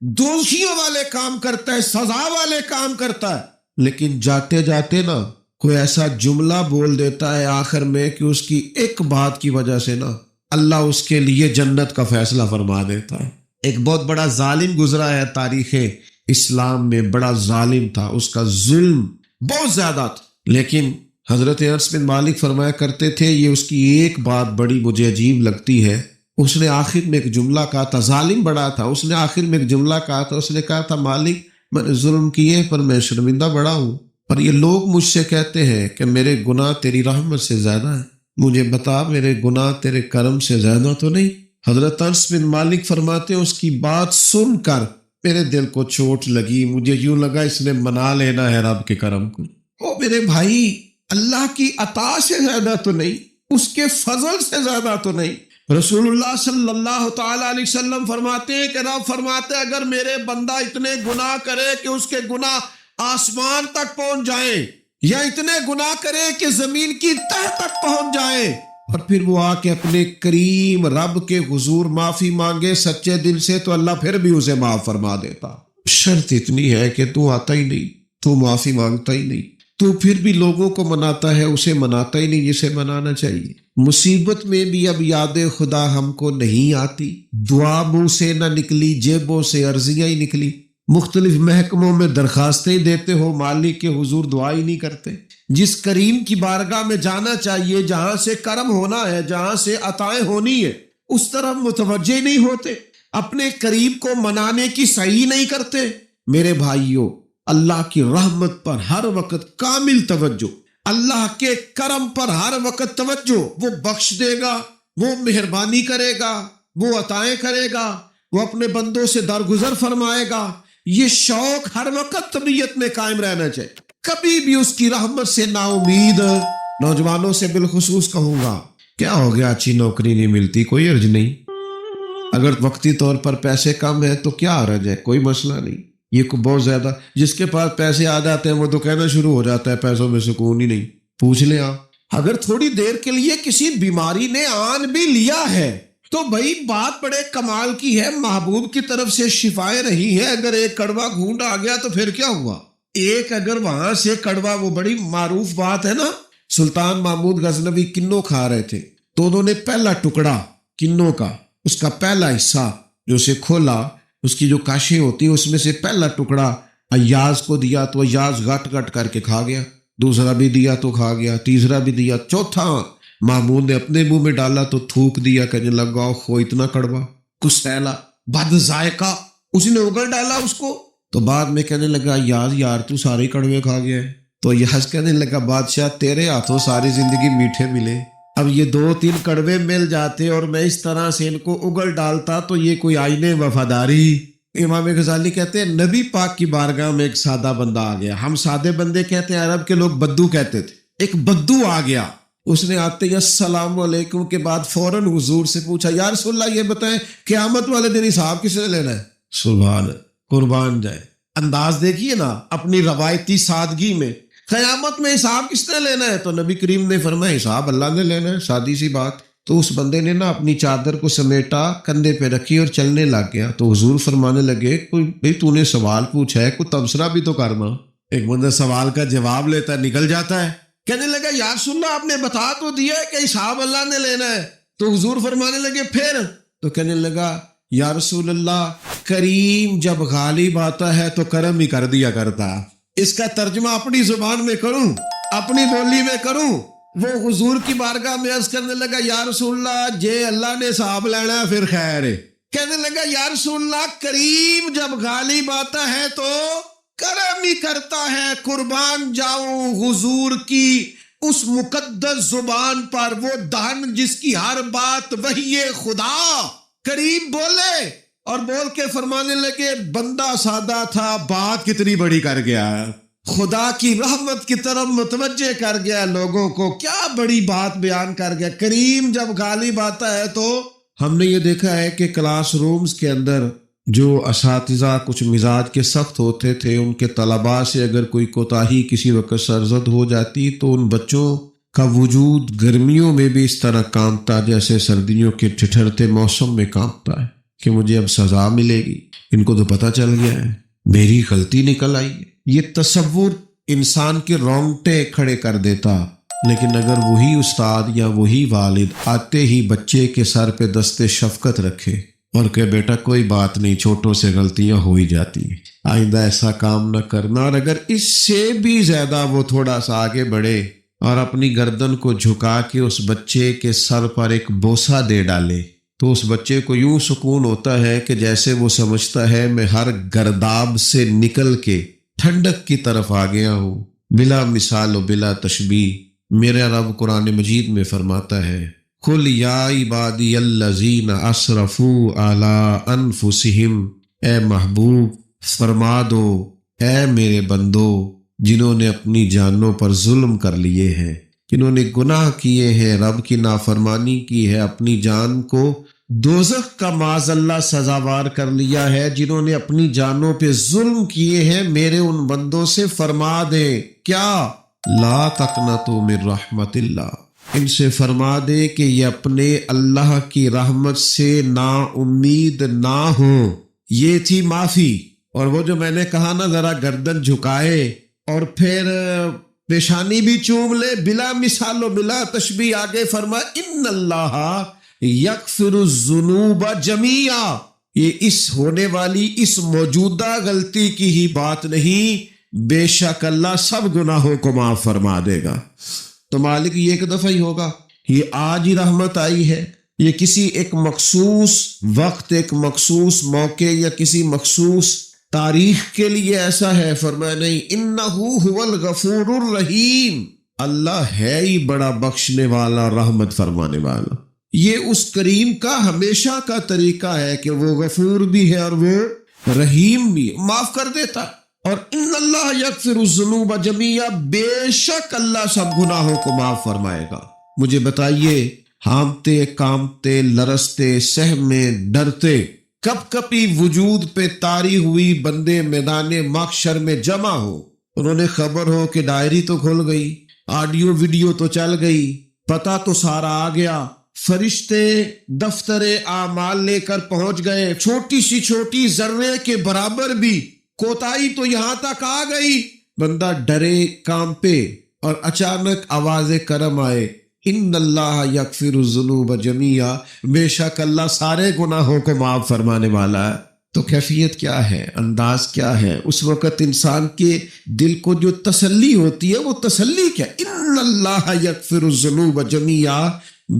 دوشیوں والے کام کرتا ہے، سزا والے کام کرتا ہے، لیکن جاتے جاتے نا کوئی ایسا جملہ بول دیتا ہے آخر میں کہ اس کی ایک بات کی وجہ سے نا اللہ اس کے لیے جنت کا فیصلہ فرما دیتا ہے۔ ایک بہت بڑا ظالم گزرا ہے تاریخ اسلام میں، بڑا ظالم تھا، اس کا ظلم بہت زیادہ تھا، لیکن حضرت انس بن مالک فرمایا کرتے تھے یہ اس کی ایک بات بڑی مجھے عجیب لگتی ہے، اس نے آخر میں ایک جملہ کہا تھا، ظالم بڑا تھا، اس نے آخر میں ایک جملہ کہا تھا، اس نے کہا تھا مالک میں نے ظلم کیے پر میں شرمندہ بڑا ہوں، پر یہ لوگ مجھ سے کہتے ہیں کہ میرے گناہ تیری رحمت سے زیادہ ہیں، مجھے بتا میرے گناہ تیرے کرم سے زیادہ تو نہیں؟ حضرت انس بن مالک فرماتے ہیں اس کی بات سن کر میرے دل کو چوٹ لگی، مجھے یوں لگا اس نے منا لینا ہے رب کے کرم کو۔ او میرے بھائی، اللہ کی عطا سے زیادہ تو نہیں، اس کے فضل سے زیادہ تو نہیں۔ رسول اللہ صلی اللہ تعالی علیہ وسلم فرماتے ہیں کہ رب فرماتے ہیں اگر میرے بندہ اتنے گناہ کرے کہ اس کے گناہ آسمان تک پہنچ جائیں، یا اتنے گناہ کرے کہ زمین کی تہ تک پہنچ جائیں، اور پھر وہ آ کے اپنے کریم رب کے حضور معافی مانگے سچے دل سے، تو اللہ پھر بھی اسے معاف فرما دیتا۔ شرط اتنی ہے کہ تو آتا ہی نہیں، تو معافی مانگتا ہی نہیں، تو پھر بھی لوگوں کو مناتا ہے، اسے مناتا ہی نہیں جسے منانا چاہیے۔ مصیبت میں بھی اب یاد خدا ہم کو نہیں آتی، دعا منہ سے نہ نکلی، جیبوں سے عرضیاں ہی نکلی، مختلف محکموں میں درخواستیں دیتے ہو، مالک کے حضور دعا ہی نہیں کرتے۔ جس کریم کی بارگاہ میں جانا چاہیے، جہاں سے کرم ہونا ہے، جہاں سے عطائیں ہونی ہے، اس طرف متوجہ نہیں ہوتے، اپنے قریب کو منانے کی صحیح نہیں کرتے۔ میرے بھائیوں، اللہ کی رحمت پر ہر وقت کامل توجہ، اللہ کے کرم پر ہر وقت توجہ، وہ بخش دے گا، وہ مہربانی کرے گا، وہ عطائیں کرے گا، وہ اپنے بندوں سے درگزر فرمائے گا، یہ شوق ہر وقت طبیعت میں قائم رہنا چاہیے، کبھی بھی اس کی رحمت سے نا امید۔ نوجوانوں سے بالخصوص کہوں گا کیا ہو گیا اچھی نوکری نہیں ملتی، کوئی عرض نہیں، اگر وقتی طور پر پیسے کم ہے تو کیا حرج ہے، کوئی مسئلہ نہیں۔ یہ کو بہت زیادہ جس کے پاس پیسے آ جاتے ہیں وہ تو کہنا شروع ہو جاتا ہے پیسوں میں سکون ہی نہیں۔ پوچھ لیں آپ، اگر تھوڑی دیر کے لیے کسی بیماری نے آن بھی لیا ہے تو بھائی بات بڑے کمال کی ہے، محبوب کی طرف سے شفائیں رہی ہے، اگر ایک کڑوا گھونٹ آ گیا تو پھر کیا ہوا؟ ایک اگر وہاں سے کڑوا، وہ بڑی معروف بات ہے نا، سلطان محمود غزنوی کنوں کھا رہے تھے تو انہوں نے پہلا ٹکڑا کنوں کا، اس کا پہلا حصہ جو اسے کھولا، اس کی جو کاشیں ہوتی ہیں اس میں سے پہلا ٹکڑا ایاز کو دیا تو ایاز گٹ گٹ کر کے کھا گیا، دوسرا بھی دیا تو کھا گیا، تیسرا بھی دیا، چوتھا محمود نے اپنے منہ میں ڈالا تو تھوک دیا، کہنے لگا خو اتنا کڑوا، کسیلا، بد ذائقہ، اسی نے اگل ڈالا اس کو، تو بعد میں کہنے لگا یار تو سارے کڑوے کھا گیا ہے، تو یاز کہنے لگا بادشاہ تیرے ہاتھوں ساری زندگی میٹھے ملے، اب یہ 2-3 کڑوے مل جاتے اور میں اس طرح سے ان کو اگل ڈالتا تو یہ کوئی آئین وفاداری۔ امام غزالی کہتے ہیں نبی پاک کی بارگاہ میں ایک سادہ بندہ آ گیا، ہم سادے بندے کہتے ہیں، عرب کے لوگ بدو کہتے تھے، ایک بدو آ گیا، اس نے آتے ہی السلام علیکم کے بعد فوراً حضور سے پوچھا یا رسول اللہ یہ بتائیں قیامت والے دن حساب کس نے لینا ہے؟ سبحان، قربان جائے، انداز دیکھیے نا اپنی روایتی سادگی میں، قیامت میں حساب کس نے لینا ہے؟ تو نبی کریم نے فرمایا حساب اللہ نے لینا ہے، سادی سی بات۔ تو اس بندے نے نا اپنی چادر کو سمیٹا، کندھے پہ رکھی اور چلنے لگ گیا، تو حضور فرمانے لگے کوئی بھئی تو نے سوال پوچھا ہے، کوئی تبصرہ بھی تو کرنا۔ ایک بندہ سوال کا جواب لیتا ہے نکل جاتا ہے، کہنے لگا یا رسول اللہ آپ نے بتا تو دیا ہے کہ حساب اللہ نے لینا ہے، تو حضور فرمانے لگے پھر؟ تو کہنے لگا یا رسول اللہ کریم جب غالب آتا ہے تو کرم ہی کر دیا کرتا۔ اس کا ترجمہ اپنی زبان میں کروں، اپنی بولی میں کروں، وہ حضور کی بارگاہ میں عرض کرنے لگا یا رسول اللہ جے اللہ نے حساب لینا ہے پھر خیر ہے۔ کہنے لگا یا رسول اللہ کریم جب غالب آتا ہے تو کرم ہی کرتا ہے، قربان جاؤں حضور کی اس مقدس زبان پر، وہ دہن جس کی ہر بات وحی خدا۔ کریم بولے اور بول کے فرمانے لگے بندہ سادہ تھا، بات کتنی بڑی کر گیا، خدا کی رحمت کی طرف متوجہ کر گیا، لوگوں کو کیا بڑی بات بیان کر گیا۔ کریم جب غالب آتا ہے تو ہم نے یہ دیکھا ہے کہ کلاس رومز کے اندر جو اساتذہ کچھ مزاج کے سخت ہوتے تھے، ان کے طلباء سے اگر کوئی کوتاہی کسی وقت سرزد ہو جاتی تو ان بچوں کا وجود گرمیوں میں بھی اس طرح کانپتا جیسے سردیوں کے ٹھٹھرتے موسم میں کانپتا ہے۔ کہ مجھے اب سزا ملے گی، ان کو تو پتہ چل گیا ہے میری غلطی نکل آئی ہے۔ یہ تصور انسان کے رونگٹے کھڑے کر دیتا، لیکن اگر وہی استاد یا وہی والد آتے ہی بچے کے سر پہ دست شفقت رکھے اور کہ بیٹا کوئی بات نہیں، چھوٹوں سے غلطیاں ہو ہی جاتی ہیں، آئندہ ایسا کام نہ کرنا، اور اگر اس سے بھی زیادہ وہ تھوڑا سا آگے بڑھے اور اپنی گردن کو جھکا کے اس بچے کے سر پر ایک بوسہ دے ڈالے، تو اس بچے کو یوں سکون ہوتا ہے کہ جیسے وہ سمجھتا ہے میں ہر گرداب سے نکل کے ٹھنڈک کی طرف آ گیا ہوں۔ بلا مثال و بلا تشبیہ میرا رب قرآن مجید میں فرماتا ہے قُلْ يَا عِبَادِيَ الَّذِينَ أَسْرَفُوا عَلَىٰ أَنفُسِهِمْ، اے محبوب فرما دو اے میرے بندو جنہوں نے اپنی جانوں پر ظلم کر لیے ہیں، جنہوں نے گناہ کیے ہیں، رب کی نافرمانی کی ہے، اپنی جان کو دوزخ کا معاذ اللہ سزاوار کر لیا ہے، جنہوں نے اپنی جانوں پہ ظلم کیے ہیں، میرے ان بندوں سے فرما دے کیا لا تقنطوا من رحمت اللہ، ان سے فرما دے کہ یہ اپنے اللہ کی رحمت سے نا امید نہ ہوں۔ یہ تھی معافی، اور وہ جو میں نے کہا نا ذرا گردن جھکائے اور پھر پیشانی بھی چوم لے، بلا مثال و بلا تشبیہ آگے فرما ان اللہ یغفر الذنوب جمیعا، یہ اس ہونے والی اس موجودہ غلطی کی ہی بات نہیں، بے شک اللہ سب گناہوں کو معاف فرما دے گا۔ تو مالک یہ ایک دفعہ ہی ہوگا، یہ آج ہی رحمت آئی ہے، یہ کسی ایک مخصوص وقت، ایک مخصوص موقع یا کسی مخصوص تاریخ کے لیے ایسا ہے؟ فرمایا نہیں، انہو هو الغفور الرحیم، اللہ ہے ہی بڑا بخشنے والا، رحمت فرمانے والا۔ یہ اس کریم کا ہمیشہ کا طریقہ ہے کہ وہ غفور بھی ہے اور وہ رحیم بھی، معاف کر دیتا، اور ان اللہ یغفر الذنوب جمیعا، بے شک اللہ سب گناہوں کو معاف فرمائے گا۔ مجھے بتائیے، ہانپتے کانپتے لرزتے سہمے ڈرتے کب کبھی وجود پہ طاری ہوئی بندے میدان محشر میں جمع ہو، انہوں نے خبر ہو کہ ڈائری تو کھل گئی، آڈیو ویڈیو تو چل گئی، پتہ تو سارا آ گیا، فرشتے دفتر اعمال لے کر پہنچ گئے، چھوٹی سی چھوٹی ذرے کے برابر بھی کوتاہی تو یہاں تک آ گئی، بندہ ڈرے کانپے اور اچانک آواز کرم آئے ان اللہ یغفر الذنوب جمیعا، بے شک اللہ سارے گناہوں کو معاف فرمانے والا ہے۔ تو کیفیت کیا ہے، انداز کیا ہے اس وقت انسان کے دل کو جو تسلی ہوتی ہے، وہ تسلی کیا؟ ان اللہ یغفر الذنوب جمیعا،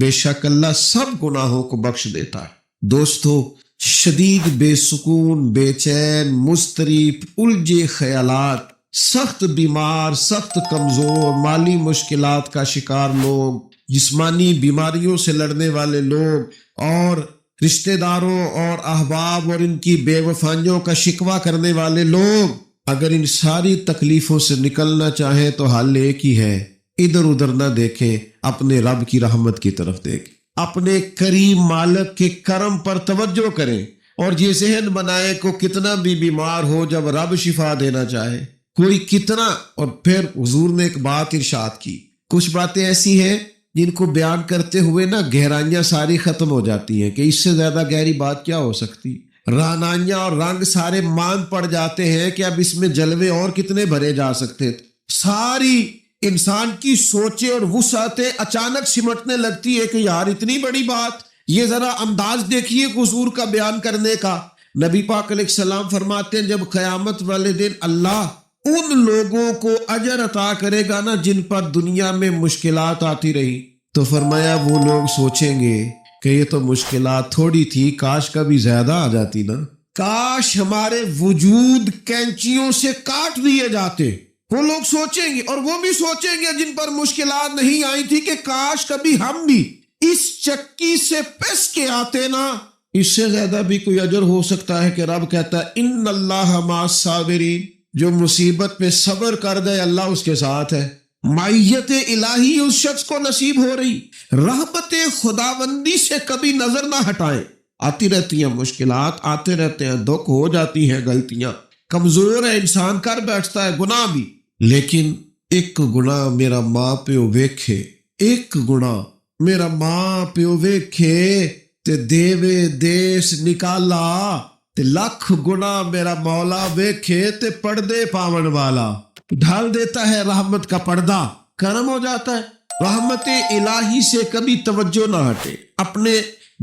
بے شک اللہ سب گناہوں کو بخش دیتا ہے۔ دوستو، شدید بے سکون، بے چین، مضطرب، الجھے خیالات، سخت بیمار، سخت کمزور، مالی مشکلات کا شکار لوگ، جسمانی بیماریوں سے لڑنے والے لوگ، اور رشتہ داروں اور احباب اور ان کی بے وفائیوں کا شکوہ کرنے والے لوگ، اگر ان ساری تکلیفوں سے نکلنا چاہیں تو حل ایک ہی ہے، ادھر ادھر نہ دیکھیں، اپنے رب کی رحمت کی طرف دیکھیں، اپنے کریم مالک کے کرم پر توجہ کریں، اور یہ ذہن بنائیں کو کتنا بھی بیمار ہو، جب رب شفا دینا چاہے کوئی کتنا، اور پھر حضور نے ایک بات ارشاد کی، کچھ باتیں ایسی ہیں جن کو بیان کرتے ہوئے نا گہرائیاں ساری ختم ہو جاتی ہیں کہ اس سے زیادہ گہری بات کیا ہو سکتی، رانائیاں اور رنگ سارے مان پڑ جاتے ہیں کہ اب اس میں جلوے اور کتنے بھرے جا سکتے تھے، ساری انسان کی سوچیں اور وسعتیں اچانک سمٹنے لگتی ہے کہ یار اتنی بڑی بات، یہ ذرا انداز دیکھیے حضور کا بیان کرنے کا۔ نبی پاک علیہ السلام فرماتے ہیں جب قیامت والے دن اللہ ان لوگوں کو اجر عطا کرے گا نا جن پر دنیا میں مشکلات آتی رہی، تو فرمایا وہ لوگ سوچیں گے کہ یہ تو مشکلات تھوڑی تھی، کاش کبھی زیادہ آ جاتی نا، کاش ہمارے وجود کینچیوں سے کاٹ دیے جاتے۔ وہ لوگ سوچیں گے، اور وہ بھی سوچیں گے جن پر مشکلات نہیں آئی تھی کہ کاش کبھی ہم بھی اس چکی سے پس کے آتے نا۔ اس سے زیادہ بھی کوئی اجر ہو سکتا ہے کہ رب کہتا ہے ان اللہ مع الصابرین، جو مصیبت پہ صبر کر دے اللہ اس کے ساتھ ہے۔ معیت الہی اس شخص کو نصیب ہو رہی، رحمت خداوندی سے کبھی نظر نہ ہٹائیں۔ آتی رہتی ہیں مشکلات، آتے رہتے ہیں دکھ، ہو جاتی ہیں غلطیاں، کمزور ہے انسان، کر بیٹھتا ہے گناہ بھی، لیکن ایک گناہ میرا ماں پیو ویکھے، ایک گناہ میرا ماں پیو ویکھے تے دیوے دیس نکالا تے لاکھ گنا میرا مولا ویکھے تے پردے پاون والا ڈھال دیتا ہے رحمت کا پردہ، کرم ہو جاتا ہے۔ رحمت الہی سے کبھی توجہ نہ ہٹے، اپنے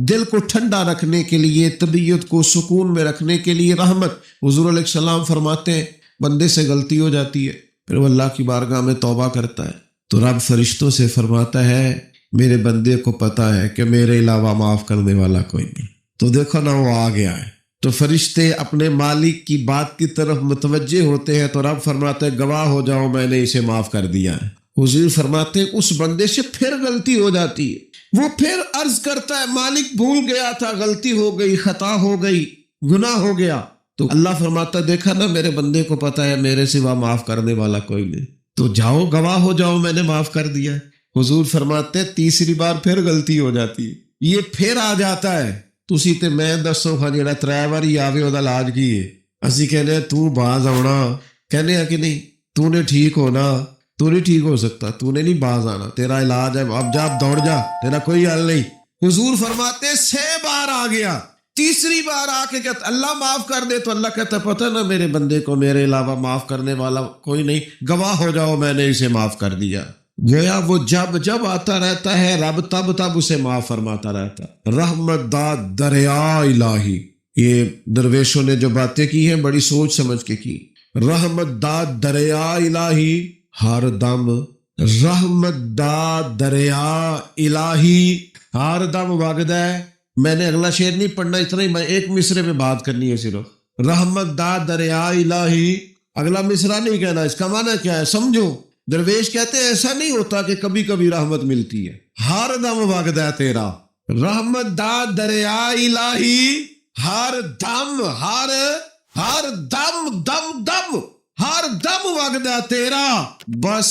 دل کو ٹھنڈا رکھنے کے لیے، طبیعت کو سکون میں رکھنے کے لیے رحمت۔ حضور علیہ السلام فرماتے ہیں بندے سے غلطی ہو جاتی ہے، پھر وہ اللہ کی بارگاہ میں توبہ کرتا ہے تو رب فرشتوں سے فرماتا ہے میرے بندے کو پتا ہے کہ میرے علاوہ معاف کرنے والا کوئی نہیں، تو دیکھو نا وہ آ گیا ہے۔ تو فرشتے اپنے مالک کی بات کی طرف متوجہ ہوتے ہیں تو رب فرماتا ہے گواہ ہو جاؤ میں نے اسے معاف کر دیا ہے۔ حضور فرماتے ہیں اس بندے سے پھر غلطی ہو جاتی ہے، وہ پھر عرض کرتا ہے مالک بھول گیا تھا، غلطی ہو گئی، خطا ہو گئی، گناہ ہو گیا، تو اللہ فرماتا ہے دیکھا نا میرے بندے کو پتا ہے میرے سوا معاف کرنے والا کوئی نہیں، تو جاؤ گواہ ہو جاؤ میں نے معاف کر دیا ہے۔ حضور فرماتے ہیں تیسری بار پھر غلطی ہو جاتی ہے، یہ پھر آ جاتا ہے، تسی تے میں دسو ہاں جڑا ترے واری آوے او دا علاج کی ہے؟ اسی کہنے تو باز آنا، کہنے ہیں کہ نہیں تو نے ٹھیک ہونا، تو نہیں ٹھیک ہو سکتا، تو نے نہیں باز آنا، تیرا علاج ہے، اب جا اب دوڑ جا، تیرا کوئی حل نہیں۔ حضور فرماتے 6 بار آ گیا، تیسری بار آ کے کہتا اللہ معاف کر دے، تو اللہ کہتا پتہ نا میرے بندے کو میرے علاوہ معاف کرنے والا کوئی نہیں، گواہ ہو جاؤ میں نے اسے معاف کر دیا۔ گویا وہ جب جب آتا رہتا ہے رب تب تب اسے معاف فرماتا رہتا ہے۔ رحمت دا دریا الہی، یہ درویشوں نے جو باتیں کی ہیں بڑی سوچ سمجھ کے کی۔ رحمت دا دریا الہی ہر دم، رحمت دا دریا الہی ہر دم وگدا ہے۔ میں نے اگلا شعر نہیں پڑھنا، اتنا ہی میں ایک مصرے پہ بات کرنی ہے صرف۔ رحمت دا دریا الہی، اگلا مصرع نہیں کہنا، اس کا معنی کیا ہے سمجھو۔ درویش کہتے ہیں ایسا نہیں ہوتا کہ کبھی کبھی رحمت ملتی ہے، ہر دم وگدا ہے تیرا۔ رحمت دا دریا الہی ہر دم، ہر دم دم دم ہر دم وگدا تیرا، بس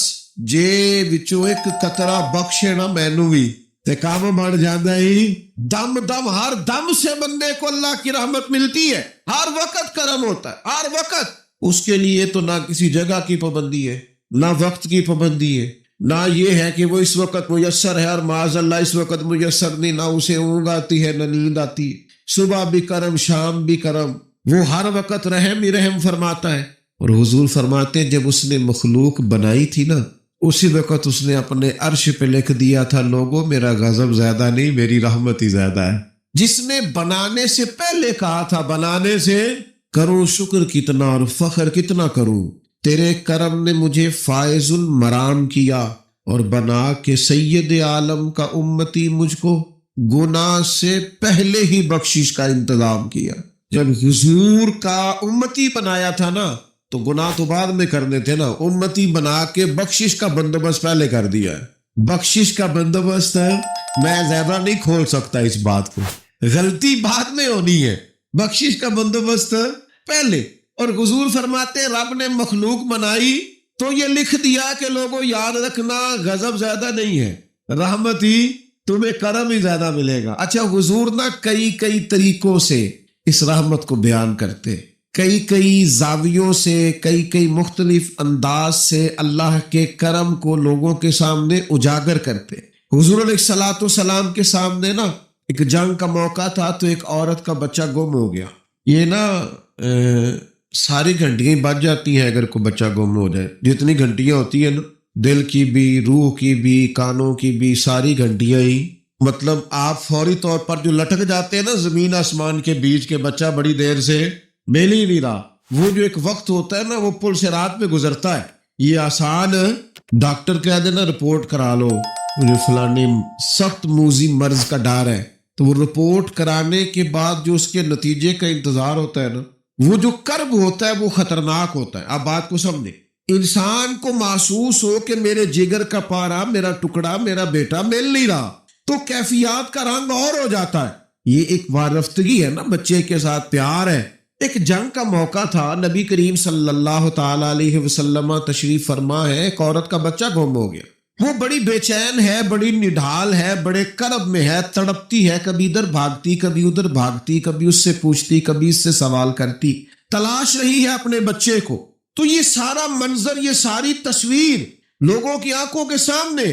جے وچوں ایک قطرہ بخشے نا مینوں بھی تے کام بن جاتا ہی۔ دم دم ہر دم سے بندے کو اللہ کی رحمت ملتی ہے، ہر وقت کرم ہوتا ہے، ہر وقت۔ اس کے لیے تو نہ کسی جگہ کی پابندی ہے، نہ وقت کی پابندی ہے، نہ یہ ہے کہ وہ اس وقت میسر ہے اور معاذ اللہ اس وقت میسر نہیں، نہ اسے اونگ آتی ہے نہ نیند آتی ہے۔ صبح بھی کرم شام بھی کرم، وہ ہر وقت رحم ہی رحم فرماتا ہے۔ اور حضور فرماتے ہیں جب اس نے مخلوق بنائی تھی نا اسی وقت اس نے اپنے عرش پہ لکھ دیا تھا لوگوں میرا غضب زیادہ نہیں میری رحمت ہی زیادہ ہے۔ جس نے بنانے سے پہلے کہا تھا بنانے سے کروں شکر کتنا اور فخر کتنا کروں، تیرے کرم نے مجھے فائز المرام کیا اور بنا کے سید عالم کا امتی مجھ کو گناہ سے پہلے ہی بخشش کا انتظام کیا۔ جب حضور کا امتی بنایا تھا نا تو گناہ تو بعد میں کرنے تھے نا، امتی بنا کے بخشش کا بندوبست پہلے کر دیا ہے۔ بخشش کا بندوبست ہے، میں زیادہ نہیں کھول سکتا اس بات کو، غلطی بعد میں ہونی ہے، بخشش کا بندوبست پہلے۔ اور حضور فرماتے ہیں رب نے مخلوق بنائی تو یہ لکھ دیا کہ لوگوں یاد رکھنا غضب زیادہ نہیں ہے، رحمت ہی تمہیں کرم ہی زیادہ ملے گا۔ اچھا حضور نا کئی طریقوں سے اس رحمت کو بیان کرتے، کئی زاویوں سے، کئی مختلف انداز سے اللہ کے کرم کو لوگوں کے سامنے اجاگر کرتے۔ حضور علیہ الصلوۃ والسلام کے سامنے نا ایک جنگ کا موقع تھا تو ایک عورت کا بچہ گم ہو گیا۔ یہ نا ساری گھنٹیاں بج جاتی ہیں اگر کوئی بچہ گم ہو جائے، جتنی گھنٹیاں ہوتی ہیں نا دل کی بھی، روح کی بھی، کانوں کی بھی، ساری گھنٹیاں ہی، مطلب آپ فوری طور پر جو لٹک جاتے ہیں نا زمین آسمان کے بیچ کے، بچہ بڑی دیر سے مل ہی نہیں رہا، وہ جو ایک وقت ہوتا ہے نا وہ پل سے رات پہ گزرتا ہے۔ یہ آسان ڈاکٹر کہہ دینا رپورٹ کرا لو مجھے فلانی سخت موذی مرض کا ڈر ہے، تو وہ رپورٹ کرانے کے بعد جو اس کے نتیجے کا انتظار ہوتا ہے نا وہ جو کرب ہوتا ہے وہ خطرناک ہوتا ہے۔ آپ بات کو سمجھیں، انسان کو محسوس ہو کہ میرے جگر کا پارا، میرا ٹکڑا، میرا بیٹا مل نہیں رہا تو کیفیات کا رنگ اور ہو جاتا ہے۔ یہ ایک وارفتگی ہے نا، بچے کے ساتھ پیار ہے۔ ایک جنگ کا موقع تھا، نبی کریم صلی اللہ تعالی علیہ وسلم تشریف فرما ہے، ایک عورت کا بچہ گم ہو گیا، وہ بڑی بے چین ہے، بڑی نڈھال ہے، بڑے کرب میں ہے، تڑپتی ہے، کبھی ادھر بھاگتی کبھی ادھر بھاگتی، کبھی اس سے پوچھتی کبھی اس سے سوال کرتی، تلاش رہی ہے اپنے بچے کو۔ تو یہ سارا منظر، یہ ساری تصویر لوگوں کی آنکھوں کے سامنے،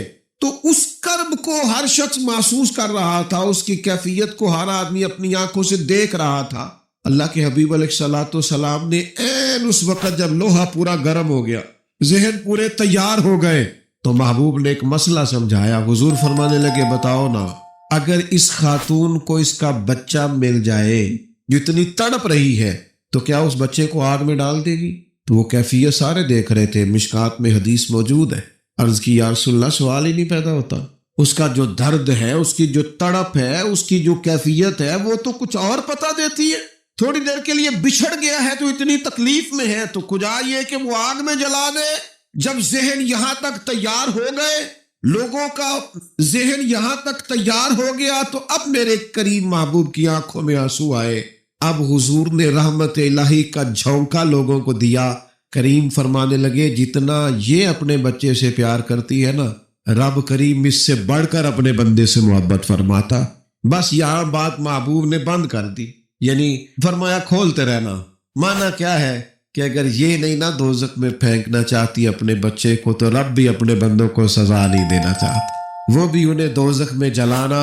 تو اس کرب کو ہر شخص محسوس کر رہا تھا، اس کی کیفیت کو ہر آدمی اپنی آنکھوں سے دیکھ رہا تھا۔ اللہ کے حبیب علیہ الصلوۃ والسلام نے عین اس وقت جب لوہا پورا گرم ہو گیا، ذہن پورے تیار ہو گئے، تو محبوب نے ایک مسئلہ سمجھایا۔ حضور فرمانے لگے بتاؤ نا، اگر اس خاتون کو اس کا بچہ مل جائے جو اتنی تڑپ رہی ہے تو کیا اس بچے کو آگ میں ڈال دے گی؟ تو وہ کیفیت سارے دیکھ رہے تھے، مشکات میں حدیث موجود ہے۔ عرض کی یا رسول اللہ، سوال ہی نہیں پیدا ہوتا، اس کا جو درد ہے، اس کی جو تڑپ ہے، اس کی جو کیفیت ہے، وہ تو کچھ اور پتہ دیتی ہے۔ تھوڑی دیر کے لیے بچھڑ گیا ہے تو اتنی تکلیف میں ہے، تو کجا یہ کہ وہ آگ میں جلا دے۔ جب ذہن یہاں تک تیار ہو گئے، لوگوں کا ذہن یہاں تک تیار ہو گیا، تو اب میرے کریم محبوب کی آنکھوں میں آنسو آئے۔ اب حضور نے رحمت الہی کا جھونکا لوگوں کو دیا۔ کریم فرمانے لگے جتنا یہ اپنے بچے سے پیار کرتی ہے نا، رب کریم اس سے بڑھ کر اپنے بندے سے محبت فرماتا۔ بس یہاں بات محبوب نے بند کر دی، یعنی فرمایا کھولتے رہنا۔ معنی کیا ہے کہ اگر یہ نہیں نا دوزخ میں پھینکنا چاہتی اپنے بچے کو، تو رب بھی اپنے بندوں کو سزا نہیں دینا چاہتا، وہ بھی انہیں دوزخ میں جلانا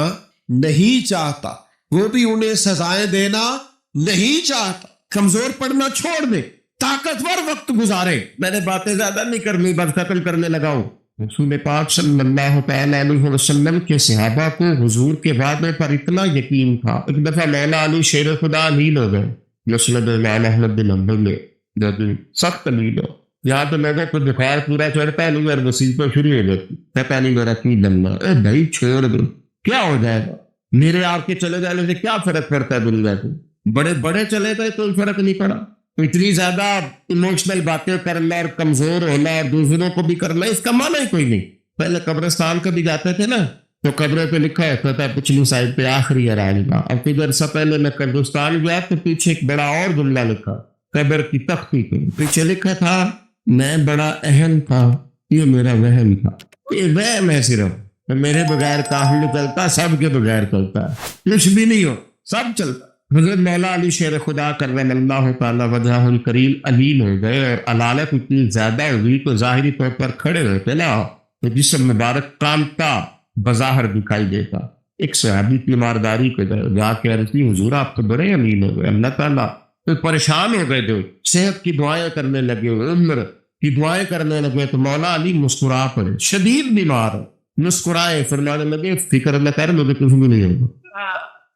نہیں چاہتا، وہ بھی انہیں سزائیں دینا نہیں چاہتا۔ کمزور پڑنا چھوڑ دے، طاقتور وقت گزارے۔ میں نے باتیں زیادہ نہیں کرنی، بس ختم کرنے لگا ہوں۔ رسول پاک صلی اللہ علیہ وسلم کے صحابہ کو حضور کے وعدے پر اتنا یقین تھا، ایک دفعہ مولا علی شیر خدا نیل ہو گئے، مسند امام احمد بن حنبل میں سخت نیل ہو، یہاں تو لوگوں کو بخار پورا چڑھتا ہے، نہیں وسیع پہ شروع ہو جاتی، پتہ نہیں میرا کی لمنا، اے بھائی چھوڑ دو، کیا ہو جائے گا، میرے آپ کے چلے جانے سے کیا فرق پڑتا ہے دنیا کو، بڑے بڑے چلے گئے کوئی فرق نہیں پڑا۔ اتنی زیادہ ایموشنل باتیں کرنا اور کمزور ہونا اور دوسروں کو بھی کرنا، اس کا معنی ہی کوئی نہیں۔ پہلے قبرستان کبھی جاتے تھے نا، تو قبروں پہ لکھا ہوتا تھا پچھلی سائڈ پہ آخری ارائیگاہ۔ اب کچھ عرصہ پہلے میں قبرستان گیا تو پیچھے ایک بڑا اور جملہ لکھا، قبر کی تختی پہ پیچھے لکھا تھا میں بڑا اہم تھا، یہ میرا وہم تھا۔ یہ وہم ہے، صرف میرے بغیر کافی چلتا، سب کے بغیر چلتا ہے، کچھ بھی نہیں ہو، سب چلتا۔ حضرت مولا علی شیر خدا کرم اللہ تعالی وجہہ الکریم علیل ہو گئے، اور علالت اتنی زیادہ ہوئی تو ظاہری طور پر کھڑے ہوتے نا تو جسم مبارک کامتا بظاہر دکھائی دیتا۔ ایک صحابی کی مارداری کو جا کے عرض کی حضور آپ تو بڑے علیل ہو گئے، اللہ تعالیٰ تو پریشان ہو گئے تھے، صحت کی دعائیں کرنے لگے، عمر کی دعائیں کرنے لگے، تو مولا علی مسکرا پڑے، شدید بیمار ہے، مسکرائے، فرمانے لگے فکر نہ کر، مجھے کچھ بھی نہیں ہوگا،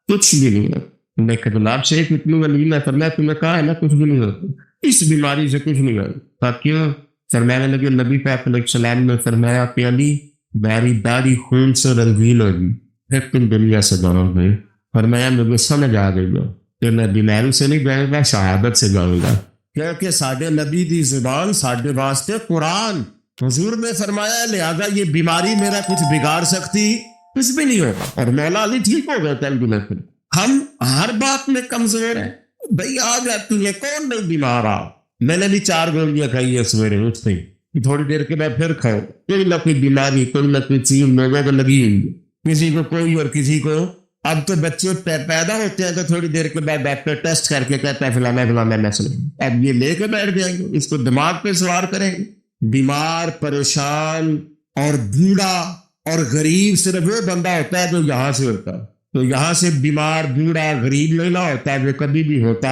کچھ بھی نہیں ہوگا۔ میں کتاب سے کتنی ولی میں فرمایا تمہیں کہا ہے نا کچھ بھی نہیں ہوتا، اس بیماری سے کچھ نہیں ہوتا۔ کیوں؟ فرمانے لگے نبی پاک علیہ السلام نے فرمایا کہ علی میری داڑھی خون سے رنگین ہوگی، پھر تم دنیا سے جاؤ گے۔ فرمایا مجھے سمجھ آ گئی ہے کہ میں بیماری سے نہیں جاؤں گا، شہادت سے جاؤں گا، کیونکہ ساڈے نبی دی زبان ساڈے واسطے قرآن۔ حضور نے فرمایا لہذا یہ بیماری میرا کچھ بگاڑ سکتی کچھ بھی نہیں ہوگا، اور مولا علی ٹھیک ہو گئے تھے۔ ہم ہر بات میں کمزور ہیں، بھئی آ جاتی ہے، کون نہیں بیمار آ، میں نے بھی 4 گولیاں کھائی ہے سویرے اٹھتے ہی، تھوڑی دیر کے بعد پھر کھاؤ، کوئی نہ کوئی بیماری، کوئی نہ کوئی چیز لوگوں کو لگی ہوئی ہے، کسی کو کوئی اور کسی کو۔ اب تو بچے پیدا ہوتے ہیں تو تھوڑی دیر کے بعد ڈاکٹر ٹیسٹ کر کے کہتا ہے فلانا فلانا مسئلہ، اب یہ لے کے بیٹھ جائیں گے، اس کو دماغ پہ سوار کریں گے۔ بیمار، پریشان اور بوڑھا اور غریب صرف وہ بندہ ہوتا ہے جو یہاں سے ہوتا ہے، تو یہاں سے بیمار، بوڑھا، غریب نہیں نہ ہوتا، وہ کبھی بھی ہوتا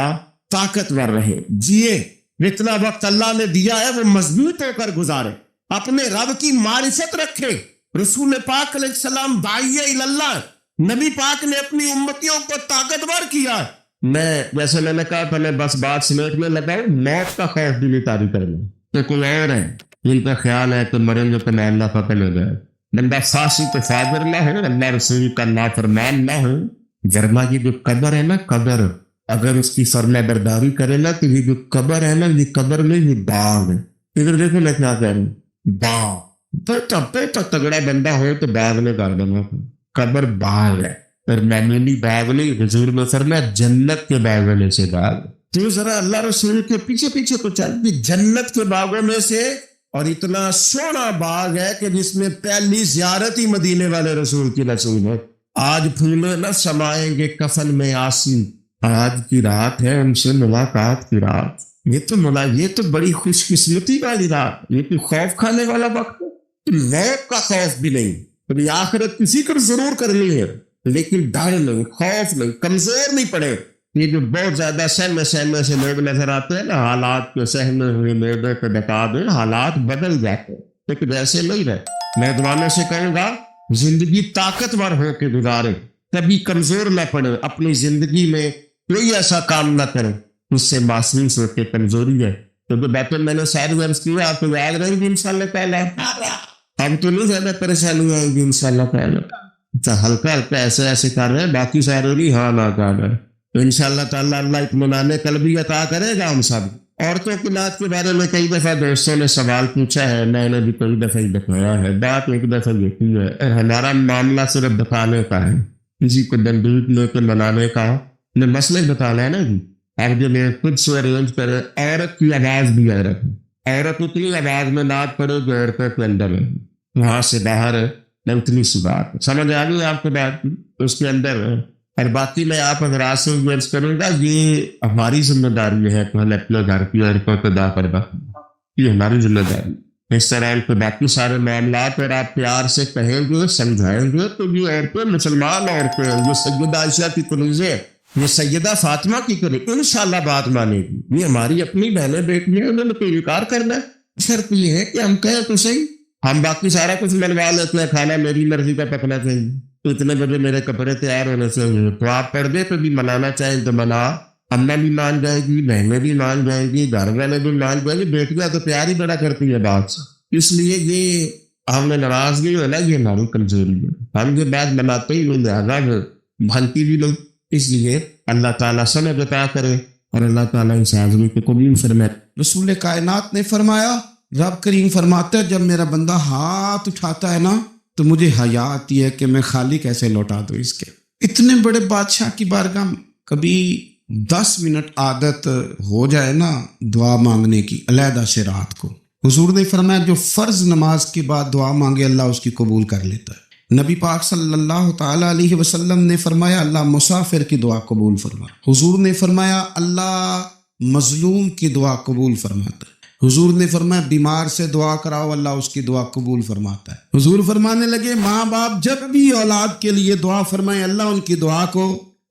طاقتور رہے، جیے، جتنا وقت اللہ نے دیا ہے وہ مضبوط ہو کر گزارے، اپنے رب کی معرفت رکھے۔ رسول پاک علیہ السلام داعیہ اللہ، نبی پاک نے اپنی امتیوں کو طاقتور کیا۔ میں جیسے میں نے کہا پہلے بس بات سمیٹنے لگا ہوں، موت کا خوف بھی نہیں طاری کرنا، تو کوئی اور ہے جن کا خیال ہے کہ مریں گے تو میں اللہ فتح ہو جائے، بندہ فاسی پہ فاضر نہ ہو، اللہ رسول کا نافرمان نہ ہو، ورنہ کی جو قبر ہے نا، قبر اگر اس کی فرما برداری کرے نا تو یہ جو قبر ہے نا، یہ قبر نہیں، یہ باغ ہے۔ ادھر دیکھو میں کیا کہہ رہا ہوں، باغ، تو تگڑا بندہ ہو تو باغ میں کر دینا، قبر باغ ہے، اور معمولی باغ نہیں، حضور نے فرمایا جنت کے باغوں میں سے باغ۔ تو ذرا اللہ رسول کے پیچھے پیچھے تو چل، جنت کے باغوں میں سے، اور اتنا سونا باغ ہے کہ جس میں پہلی زیارت ہی مدینے والے رسول کی رسول ہے۔ آج پھولے نہ سمائیں گے کفن میں آسین، آج کی رات ہے ان سے ملاقات کی رات۔ یہ تو بڑی خوش قسمتی والی رات، یہ تو خوف کھانے والا وقت ہے، موت کا خوف بھی نہیں، تو آخرت کی فکر ضرور کرنی ہے، لیکن ڈر نہیں، خوف نہیں، کمزور نہیں پڑے۔ یہ جو بہت زیادہ سہمے سے لوگ نظر آتے ہیں نا، حالات کے سہمے ہوئے لوگوں کو بتا دیں، حالات بدل جاتے ہیں، لیکن ایسے نہیں رہے۔ میں دعانے سے کہوں گا زندگی طاقتور ہو کے گزارے، کبھی کمزور نہ پڑے، اپنی زندگی میں کوئی ایسا کام نہ کرے اس سے محسوس ہو کے کمزوری ہے۔ کیونکہ بیٹھے میں نے ساری ورز کی ہے، آپ کو یاد رہے گی انشاءاللہ تعالیٰ، ہم تو نہیں زیادہ پریشانی آئے گی انشاءاللہ تعالیٰ۔ ہلکا ہلکا ایسے ایسے کر رہے ہیں، باقی سارے نہیں ہاں نہ کر رہے، تو انشاءاللہ تعالیٰ اللہ اطمینان قلبی عطا کرے گا ہم سب۔ عورتوں کی نعت کے بارے میں کئی دفعہ دوستوں نے سوال پوچھا ہے، میں نے بھی کئی دفعہ بتایا ہے۔ بات ایک دفعہ یہ ہے، ہمارا معاملہ صرف بتانے کا ہے، کسی کو دندوت لے کے بنانے کا نے مسئلے بتانا ہے نا جی۔ آپ جو میں خود سے ارینج کرے، عورت کی آواز بھی عورت ہے، عورت اتنی آواز میں نعت پڑے جو عورتوں کے اندر ہے، وہاں سے باہر ہے، میں اتنی سی بات ہے، سمجھ آ گئی آپ کو بات اس کے اندر ہے۔ اور باقی میں آپ حضرات سے عرض کروں گا، یہ ہماری ذمہ داری ہے کہ ہم اپنے گھر کی عورتوں کو ادا کر دیں، یہ ہماری ذمہ داری۔ اس طرح پہ باقی سارے معاملات اور آپ پیار سے کہیں گے، سمجھائیں گے، تو یہ عورتیں مسلمان عورتیں ہیں، جو سیدہ عائشہ کی کنیزیں، یہ سیدہ فاطمہ کی کنیز انشاءاللہ بات مانے گی۔ یہ ہماری اپنی بہنیں بیٹی ہیں، انہوں نے کوئی انکار کرنا ہے۔ شرط یہ ہے کہ ہم کہیں تو صحیح، ہم باقی سارا کچھ منوا لیتے ہیں، کھانا میری مرضی کا پکنا چاہیے، تو اتنے بجے میرے کپڑے تیار ہونے چاہیے، تو آپ پردے پہ بھی منانا چاہیں تو منا، اماں بھی مان جائے گی، بہنیں بھی مان جائیں گی، گھر والے بھی مان جائیں گی، بیٹیاں تو پیار ہی بڑا کرتی ہے بات سے۔ اس لیے یہ ہم نے ناراضگی ہے نا، یہ ہماری کمزوری ہے، ہم یہ بات بناتے ہی نہیں، لہٰذا بھنتی بھی نہیں۔ اس لیے اللہ تعالیٰ سمجھ عطا کرے اور اللہ تعالیٰ اس آدمی کو قبول فرمائے۔ رسول کائنات نے فرمایا، رب کریم فرماتا ہے جب میرا بندہ ہاتھ اٹھاتا ہے نا تو مجھے حیا آتی ہے کہ میں خالی کیسے لوٹا دوں اس کے۔ اتنے بڑے بادشاہ کی بارگاہ میں کبھی 10 منٹ عادت ہو جائے نا دعا مانگنے کی علیحدہ سے رات کو، حضور نے فرمایا جو فرض نماز کے بعد دعا مانگے اللہ اس کی قبول کر لیتا ہے۔ نبی پاک صلی اللہ تعالیٰ علیہ وسلم نے فرمایا اللہ مسافر کی دعا قبول فرماتا ہے۔ حضور نے فرمایا اللہ مظلوم کی دعا قبول فرماتا ہے۔ حضور نے فرمایا بیمار سے دعا کراؤ اللہ اس کی دعا قبول فرماتا ہے۔ حضور فرمانے لگے ماں باپ جب بھی اولاد کے لیے دعا فرمائیں اللہ ان کی دعا کو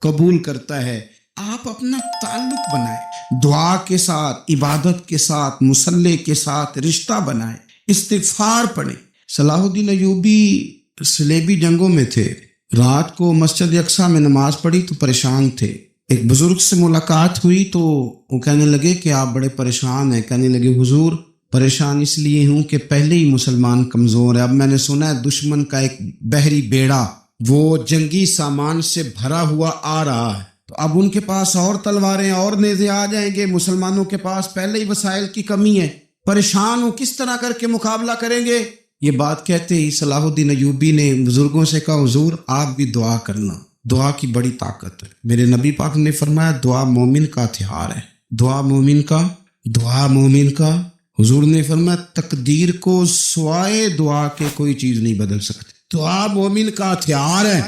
قبول کرتا ہے۔ آپ اپنا تعلق بنائیں، دعا کے ساتھ، عبادت کے ساتھ، مصلی کے ساتھ رشتہ بنائیں، استغفار پڑھیں۔ صلاح الدین ایوبی صلیبی جنگوں میں تھے، رات کو مسجد اقصیٰ میں نماز پڑھی تو پریشان تھے۔ ایک بزرگ سے ملاقات ہوئی تو وہ کہنے لگے کہ آپ بڑے پریشان ہیں۔ کہنے لگے حضور پریشان اس لیے ہوں کہ پہلے ہی مسلمان کمزور ہے، اب میں نے سنا ہے دشمن کا ایک بحری بیڑا وہ جنگی سامان سے بھرا ہوا آ رہا ہے، تو اب ان کے پاس اور تلواریں اور نیزے آ جائیں گے، مسلمانوں کے پاس پہلے ہی وسائل کی کمی ہے، پریشان ہو کس طرح کر کے مقابلہ کریں گے۔ یہ بات کہتے ہی صلاح الدین ایوبی نے بزرگوں سے کہا حضور آپ بھی دعا کرنا، دعا کی بڑی طاقت ہے۔ میرے نبی پاک نے فرمایا دعا مومن کا ہتھیار ہے، دعا مومن کا حضور نے فرمایا تقدیر کو سوائے دعا کے کوئی چیز نہیں بدل سکتی۔ دعا مومن کا ہتھیار ہے،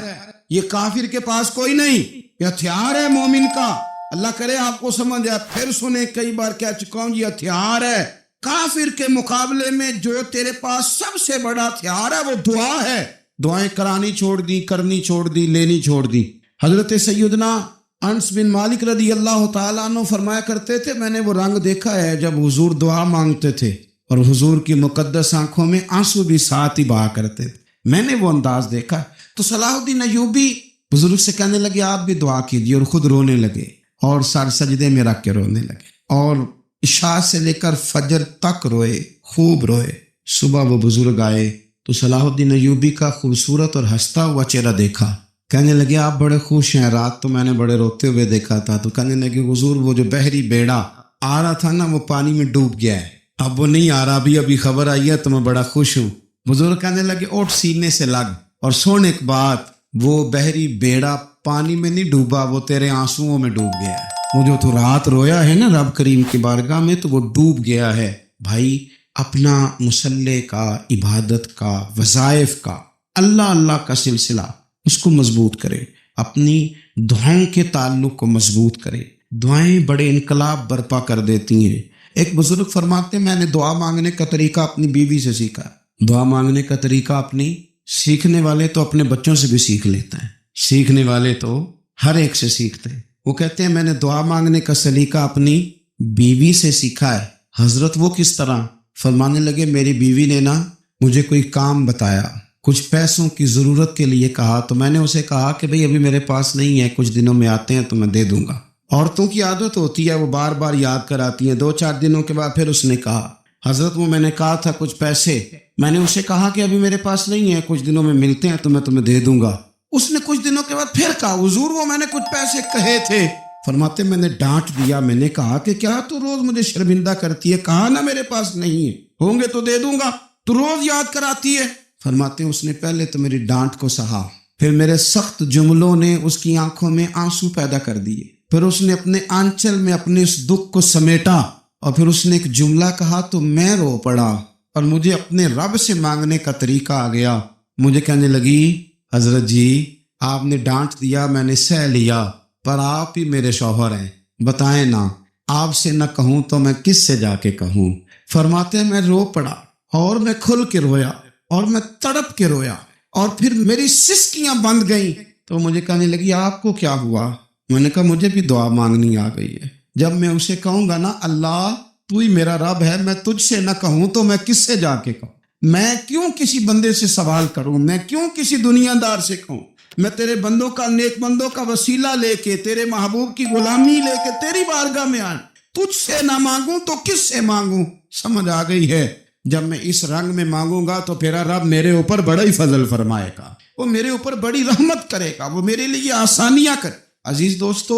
یہ کافر کے پاس کوئی نہیں، یہ ہتھیار ہے مومن کا۔ اللہ کرے آپ کو سمجھ آئے، پھر سنیں، کئی بار کہہ چکا ہوں یہ ہتھیار ہے۔ کافر کے مقابلے میں جو تیرے پاس سب سے بڑا ہتھیار ہے وہ دعا ہے۔ دعائیں کرانی چھوڑ دی، کرنی چھوڑ دی، لینی چھوڑ دی۔ حضرت سیدنا انس بن مالک رضی اللہ تعالیٰ عنہ فرمایا کرتے تھے میں نے وہ رنگ دیکھا ہے جب حضور دعا مانگتے تھے اور حضور کی مقدس آنکھوں میں آنسو بھی ساتھ ہی بہا کرتے تھے، میں نے وہ انداز دیکھا۔ تو صلاح الدین ایوبی بزرگ سے کہنے لگے آپ بھی دعا کیجیے، اور خود رونے لگے اور سر سجدے میں رکھ کے رونے لگے، اور عشاء سے لے کر فجر تک روئے، خوب روئے۔ صبح وہ بزرگ آئے تو صلاح الدین ایوبی کا خوبصورت اور ہنستا ہوا چہرہ دیکھا، کہنے لگے آپ بڑے خوش ہیں، رات تو میں نے بڑے روتے ہوئے دیکھا تھا۔ تو کہنے لگے حضور وہ جو بحری بیڑا آ رہا تھا نا وہ پانی میں ڈوب گیا ہے، اب وہ نہیں آ رہا، ابھی خبر آئی ہے تو میں بڑا خوش ہوں۔ بزرگ کہنے لگے اٹھ سینے سے لگ، اور سونے کی بات وہ بحری بیڑا پانی میں نہیں ڈوبا، وہ تیرے آنسوؤں میں ڈوب گیا ہے۔ وہ جو تو رات رویا ہے نا رب کریم کی بارگاہ میں تو وہ ڈوب گیا ہے۔ بھائی اپنا مصلی کا، عبادت کا، وظائف کا، اللہ کا سلسلہ اس کو مضبوط کرے، اپنی دعاؤں کے تعلق کو مضبوط کرے۔ دعائیں بڑے انقلاب برپا کر دیتی ہیں۔ ایک بزرگ فرماتے ہیں میں نے دعا مانگنے کا طریقہ اپنی بیوی سے سیکھا، دعا مانگنے کا طریقہ اپنی سیکھنے والے تو اپنے بچوں سے بھی سیکھ لیتے ہیں، سیکھنے والے تو ہر ایک سے سیکھتے ہیں۔ وہ کہتے ہیں میں نے دعا مانگنے کا سلیقہ اپنی بیوی سے سیکھا ہے۔ حضرت وہ کس طرح؟ فرمانے لگے میری بیوی نے نا مجھے کوئی کام بتایا، کچھ پیسوں کی ضرورت کے لیے کہا، تو میں نے اسے کہا کہ بھئی ابھی میرے پاس نہیں ہے، کچھ دنوں میں آتے ہیں تو میں دے دوں گا۔ عورتوں کی عادت ہوتی ہے، وہ بار بار یاد کراتی ہیں۔ 2-4 دنوں کے بعد پھر اس نے کہا حضرت وہ میں نے کہا تھا کچھ پیسے، میں نے اسے کہا کہ ابھی میرے پاس نہیں ہے، کچھ دنوں میں ملتے ہیں تو میں تمہیں دے دوں گا۔ اس نے کچھ دنوں کے بعد پھر کہا حضور وہ میں نے کچھ پیسے کہے تھے۔ فرماتے میں نے ڈانٹ دیا، میں نے کہا کہ کیا تو روز مجھے شرمندہ کرتی ہے، کہا نا میرے پاس نہیں ہے، ہوں گے تو دے دوں گا، تو روز یاد کراتی ہے۔ فرماتے اس نے پہلے تو میری ڈانٹ کو سہا، پھر میرے سخت جملوں نے اس کی آنکھوں میں آنسو پیدا کر دیے، پھر اس نے اپنے آنچل میں اپنے اس دکھ کو سمیٹا، اور پھر اس نے ایک جملہ کہا تو میں رو پڑا، اور مجھے اپنے رب سے مانگنے کا طریقہ آ گیا۔ مجھے کہنے لگی حضرت جی آپ نے ڈانٹ دیا، میں نے سہ لیا، پر آپ ہی میرے شوہر ہیں، بتائیں نا آپ سے نہ کہوں تو میں کس سے جا کے کہوں۔ فرماتے ہیں میں رو پڑا، اور میں کھل کے رویا، اور میں تڑپ کے رویا، اور پھر میری سسکیاں بند گئیں۔ تو مجھے کہنے لگی آپ کو کیا ہوا؟ میں نے کہا مجھے بھی دعا مانگنی آ گئی ہے، جب میں اسے کہوں گا نا اللہ تو ہی میرا رب ہے، میں تجھ سے نہ کہوں تو میں کس سے جا کے کہوں؟ میں کیوں کسی بندے سے سوال کروں؟ میں کیوں کسی دنیا دار سے کہوں؟ میں تیرے بندوں کا، نیک بندوں کا وسیلہ لے کے، تیرے محبوب کی غلامی لے کے تیری بارگاہ میں آئیں، تجھ سے نہ مانگوں تو کس سے مانگوں؟ سمجھ آ گئی ہے؟ جب میں اس رنگ میں مانگوں گا تو پھر رب میرے اوپر بڑا ہی فضل فرمائے گا، وہ میرے اوپر بڑی رحمت کرے گا، وہ میرے لیے آسانیاں کرے۔ عزیز دوستو،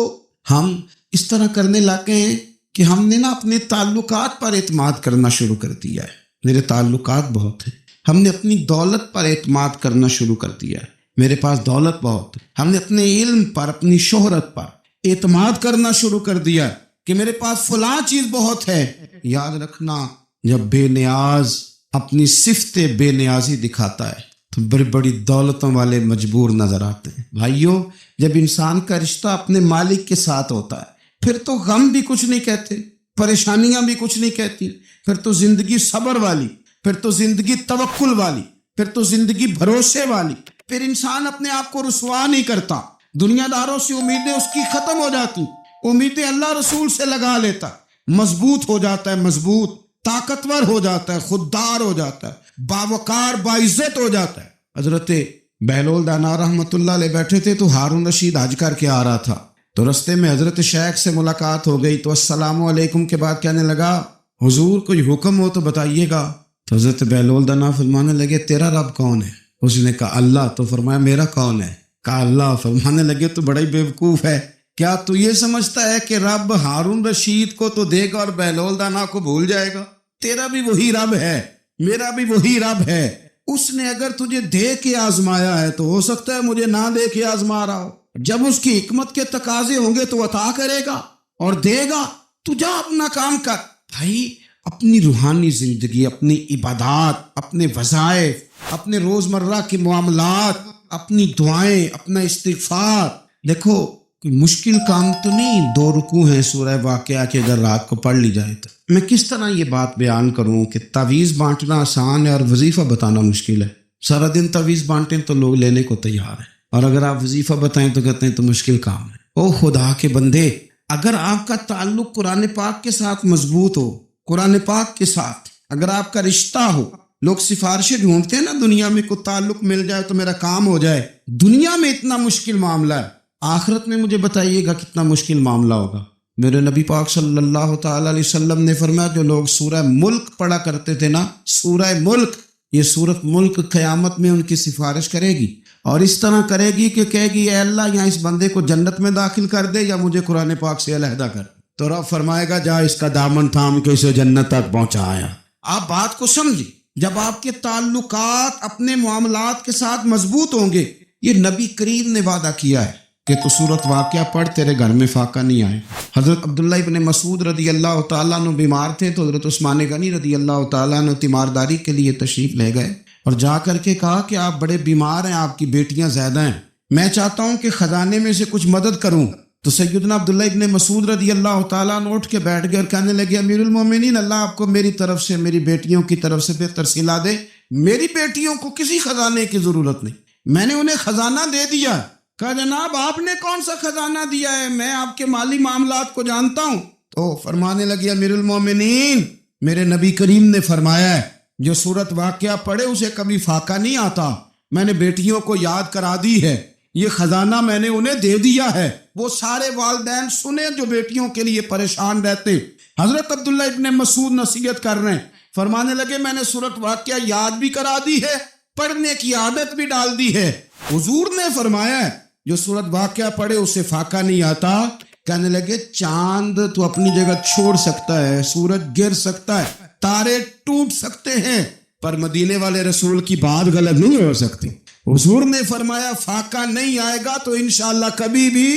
ہم اس طرح کرنے لگے ہیں کہ ہم نے نا اپنے تعلقات پر اعتماد کرنا شروع کر دیا ہے۔ میرے تعلقات بہت ہیں، ہم نے اپنی دولت پر اعتماد کرنا شروع کر دیا ہے، میرے پاس دولت بہت ہے، ہم نے اپنے علم پر، اپنی شہرت پر اعتماد کرنا شروع کر دیا ہے کہ میرے پاس فلاں چیز بہت ہے۔ یاد رکھنا جب بے نیاز اپنی صفت بے نیازی دکھاتا ہے تو بڑی بڑی دولتوں والے مجبور نظر آتے ہیں۔ بھائیو جب انسان کا رشتہ اپنے مالک کے ساتھ ہوتا ہے پھر تو غم بھی کچھ نہیں کہتے، پریشانیاں بھی کچھ نہیں کہتی، پھر تو زندگی صبر والی، پھر تو زندگی توکل والی، پھر تو زندگی بھروسے والی، پھر انسان اپنے آپ کو رسوا نہیں کرتا، دنیا داروں سے امیدیں اس کی ختم ہو جاتی، امیدیں اللہ رسول سے لگا لیتا، مضبوط ہو جاتا ہے، مضبوط، طاقتور ہو جاتا ہے، خوددار ہو جاتا ہے، باوقار باعزت ہو جاتا ہے۔ حضرت بہلول دانا رحمۃ اللہ علیہ بیٹھے تھے تو ہارون رشید حج کر کے آ رہا تھا، تو رستے میں حضرت شیخ سے ملاقات ہو گئی، تو السلام علیکم کے بعد کہنے لگا حضور کوئی حکم ہو تو بتائیے گا۔ تو حضرت بہلول دانا فرمانے لگے تیرا رب کون ہے؟ اس نے کہا اللہ۔ تو فرمایا میرا کون ہے؟ کہا اللہ۔ فرمانے لگے تو بڑا ہی بیوقوف ہے، کیا تو یہ سمجھتا ہے کہ رب ہارون رشید کو تو دے گا اور بہلول دانا کو بھول جائے گا؟ تیرا بھی وہی رب ہے، میرا بھی وہی رب ہے۔ اس نے اگر تجھے دے کے آزمایا ہے تو ہو سکتا ہے مجھے نہ دے کے آزما رہا ہو، جب اس کی حکمت کے تقاضے ہوں گے تو عطا کرے گا اور دے گا، تو جا اپنا کام کر۔ بھائی اپنی روحانی زندگی، اپنی عبادات، اپنے وظائف، اپنے روزمرہ کے معاملات، اپنی دعائیں، اپنا استغفار، دیکھو کوئی مشکل کام تو نہیں 2 رکوع ہیں سورہ واقعہ کے اگر رات کو پڑھ لی جائے تو۔ میں کس طرح یہ بات بیان کروں کہ تعویذ بانٹنا آسان ہے اور وظیفہ بتانا مشکل ہے؟ سارا دن تعویذ بانٹیں تو لوگ لینے کو تیار ہیں، اور اگر آپ وظیفہ بتائیں تو کہتے ہیں تو مشکل کام ہے۔ او خدا کے بندے، اگر آپ کا تعلق قرآن پاک کے ساتھ مضبوط ہو، قرآن پاک کے ساتھ اگر آپ کا رشتہ ہو، لوگ سفارشیں ڈھونڈتے ہیں نا دنیا میں، کوئی تعلق مل جائے تو میرا کام ہو جائے، دنیا میں اتنا مشکل معاملہ ہے، آخرت میں مجھے بتائیے گا کتنا مشکل معاملہ ہوگا۔ میرے نبی پاک صلی اللہ تعالی علیہ وسلم نے فرمایا جو لوگ سورہ ملک پڑھا کرتے تھے نا، سورہ ملک، یہ سورت ملک قیامت میں ان کی سفارش کرے گی، اور اس طرح کرے گی کہ کہے گی اے اللہ یہاں اس بندے کو جنت میں داخل کر دے یا مجھے قرآن پاک سے علیحدہ کر۔ تو رب فرمائے گا جا اس کا دامن تھام کے اسے جنت تک پہنچایا۔ آپ بات کو سمجھیں، جب آپ کے تعلقات اپنے معاملات کے ساتھ مضبوط ہوں گے، یہ نبی کریم نے وعدہ کیا ہے کہ تو سورت واقعہ پڑھ تیرے گھر میں فاقہ نہیں آئے۔ حضرت عبداللہ ابن مسعود رضی اللہ تعالیٰ عنہ بیمار تھے تو حضرت عثمان غنی رضی اللہ تعالیٰ عنہ تیمارداری کے لیے تشریف لے گئے اور جا کر کے کہا کہ آپ بڑے بیمار ہیں، آپ کی بیٹیاں زیادہ ہیں، میں چاہتا ہوں کہ خزانے میں سے کچھ مدد کروں۔ تو سیدنا عبداللہ ابن مسعود رضی اللہ تعالیٰ عنہ اٹھ کے بیٹھ گئے اور کہنے لگے امیر المومنین، اللہ آپ کو میری طرف سے، میری بیٹیوں کی طرف سے بہتر صلہ دے، میری بیٹیوں کو کسی خزانے کی ضرورت نہیں، میں نے انہیں خزانہ دے دیا۔ کہا جناب آپ نے کون سا خزانہ دیا ہے، میں آپ کے مالی معاملات کو جانتا ہوں۔ تو فرمانے لگی امیر المومنین، میرے نبی کریم نے فرمایا ہے جو سورت واقعہ پڑھے اسے کبھی فاقہ نہیں آتا، میں نے بیٹیوں کو یاد کرا دی ہے، یہ خزانہ میں نے انہیں دے دیا ہے۔ وہ سارے والدین سنے جو بیٹیوں کے لیے پریشان رہتے۔ حضرت عبداللہ ابن مسعود نصیحت کر رہے ہیں، فرمانے لگے میں نے سورت واقعہ یاد بھی کرا دی ہے، پڑھنے کی عادت بھی ڈال دی ہے۔ حضور نے فرمایا ہے جو سورت واقعہ پڑھے اسے فاقہ نہیں آتا۔ کہنے لگے چاند تو اپنی جگہ چھوڑ سکتا ہے، سورج گر سکتا ہے، تارے ٹوٹ سکتے ہیں، پر مدینے والے رسول کی بات غلط نہیں ہو سکتی۔ حضور نے فرمایا فاقہ نہیں آئے گا تو انشاءاللہ کبھی بھی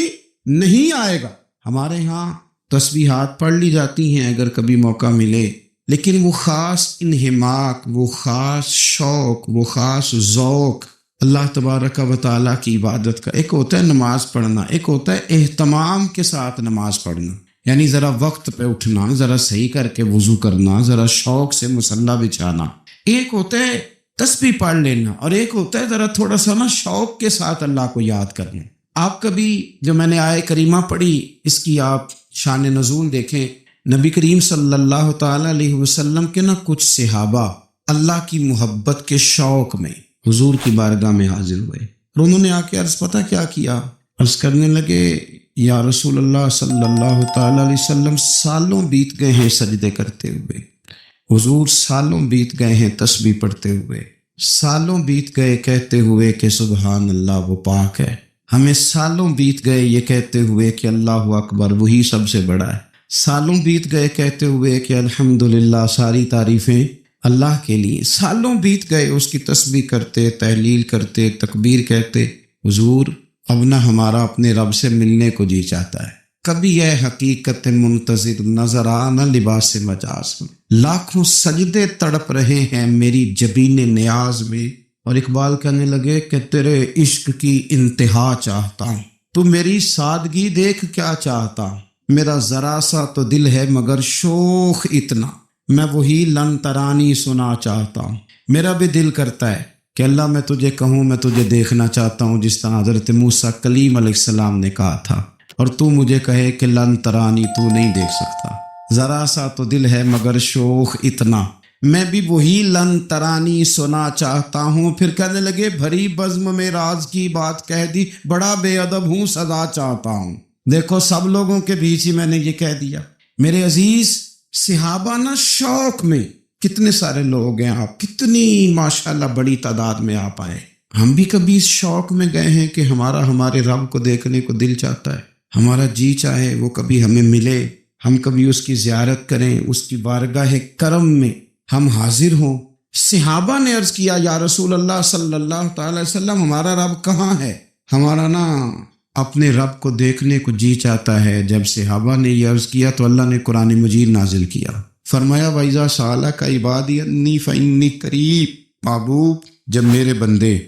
نہیں آئے گا۔ ہمارے ہاں تسبیحات پڑھ لی جاتی ہیں اگر کبھی موقع ملے، لیکن وہ خاص انہماک، وہ خاص شوق، وہ خاص ذوق اللہ تبارک و تعالیٰ کی عبادت کا، ایک ہوتا ہے نماز پڑھنا، ایک ہوتا ہے اہتمام کے ساتھ نماز پڑھنا، یعنی ذرا وقت پہ اٹھنا، ذرا صحیح کر کے وضو کرنا، ذرا شوق سے مصلی بچھانا۔ ایک ہوتا ہے تسبیح پڑھ لینا اور ایک ہوتا ہے ذرا تھوڑا سا نا شوق کے ساتھ اللہ کو یاد کرنا۔ آپ کبھی جو میں نے آیہ کریمہ پڑھی اس کی آپ شان نزول دیکھیں، نبی کریم صلی اللہ تعالیٰ علیہ وسلم کے نا کچھ صحابہ اللہ کی محبت کے شوق میں حضور کی بارگاہ میں حاضر ہوئے اور انہوں نے آ کے عرض پتہ کیا کیا، عرض کرنے لگے یا رسول اللہ صلی اللہ تعالیٰ علیہ وسلم سالوں بیت گئے ہیں سجدے کرتے ہوئے، حضور سالوں بیت گئے ہیں تسبیح پڑھتے ہوئے، سالوں بیت گئے کہتے ہوئے کہ سبحان اللہ وہ پاک ہے، ہمیں سالوں بیت گئے یہ کہتے ہوئے کہ اللہ اکبر وہی سب سے بڑا ہے، سالوں بیت گئے کہتے ہوئے کہ الحمدللہ ساری تعریفیں اللہ کے لیے، سالوں بیت گئے اس کی تسبیح کرتے، تحلیل کرتے، تکبیر کہتے۔ حضور اب نہ ہمارا اپنے رب سے ملنے کو جی چاہتا ہے، کبھی یہ حقیقت منتظر نظر آنا لباس مجاز میں، لاکھوں سجدے تڑپ رہے ہیں میری جبین نیاز میں۔ اور اقبال کہنے لگے کہ تیرے عشق کی انتہا چاہتا ہوں، تو میری سادگی دیکھ کیا چاہتا ہوں، میرا ذرا سا تو دل ہے مگر شوخ اتنا، میں وہی لن ترانی سنا چاہتا ہوں۔ میرا بھی دل کرتا ہے کہ اللہ میں تجھے کہوں میں تجھے دیکھنا چاہتا ہوں جس طرح حضرت موسیٰ کلیم علیہ السلام نے کہا تھا، اور تو مجھے کہے کہ لن ترانی تو نہیں دیکھ سکتا، ذرا سا تو دل ہے مگر شوخ اتنا، میں بھی وہی لن ترانی سنا چاہتا ہوں۔ پھر کہنے لگے بھری بزم میں راز کی بات کہہ دی، بڑا بے ادب ہوں سزا چاہتا ہوں۔ دیکھو سب لوگوں کے بیچ ہی میں نے یہ کہہ دیا۔ میرے عزیز صحابہ نا شوق میں، کتنے سارے لوگ ہیں آپ، کتنی ماشاءاللہ بڑی تعداد میں آپ آئے، ہم بھی کبھی اس شوق میں گئے ہیں کہ ہمارے رب کو دیکھنے کو دل چاہتا ہے، ہمارا جی چاہے وہ کبھی ہمیں ملے، ہم کبھی اس کی زیارت کریں، اس کی بارگاہ کرم میں ہم حاضر ہوں۔ صحابہ نے عرض کیا یا رسول اللہ صلی اللہ تعالی علیہ وسلم ہمارا رب کہاں ہے، ہمارا نا اپنے رب کو دیکھنے کو جی چاہتا ہے۔ جب صحابہ نے یہ عرض کیا تو اللہ نے قرآن مجید نازل کیا، فرمایا وَإِذَا سَأَلَكَ عِبَادِي عَنِّي فَإِنِّي قَرِيبٌ، محبوب جب میرے بندے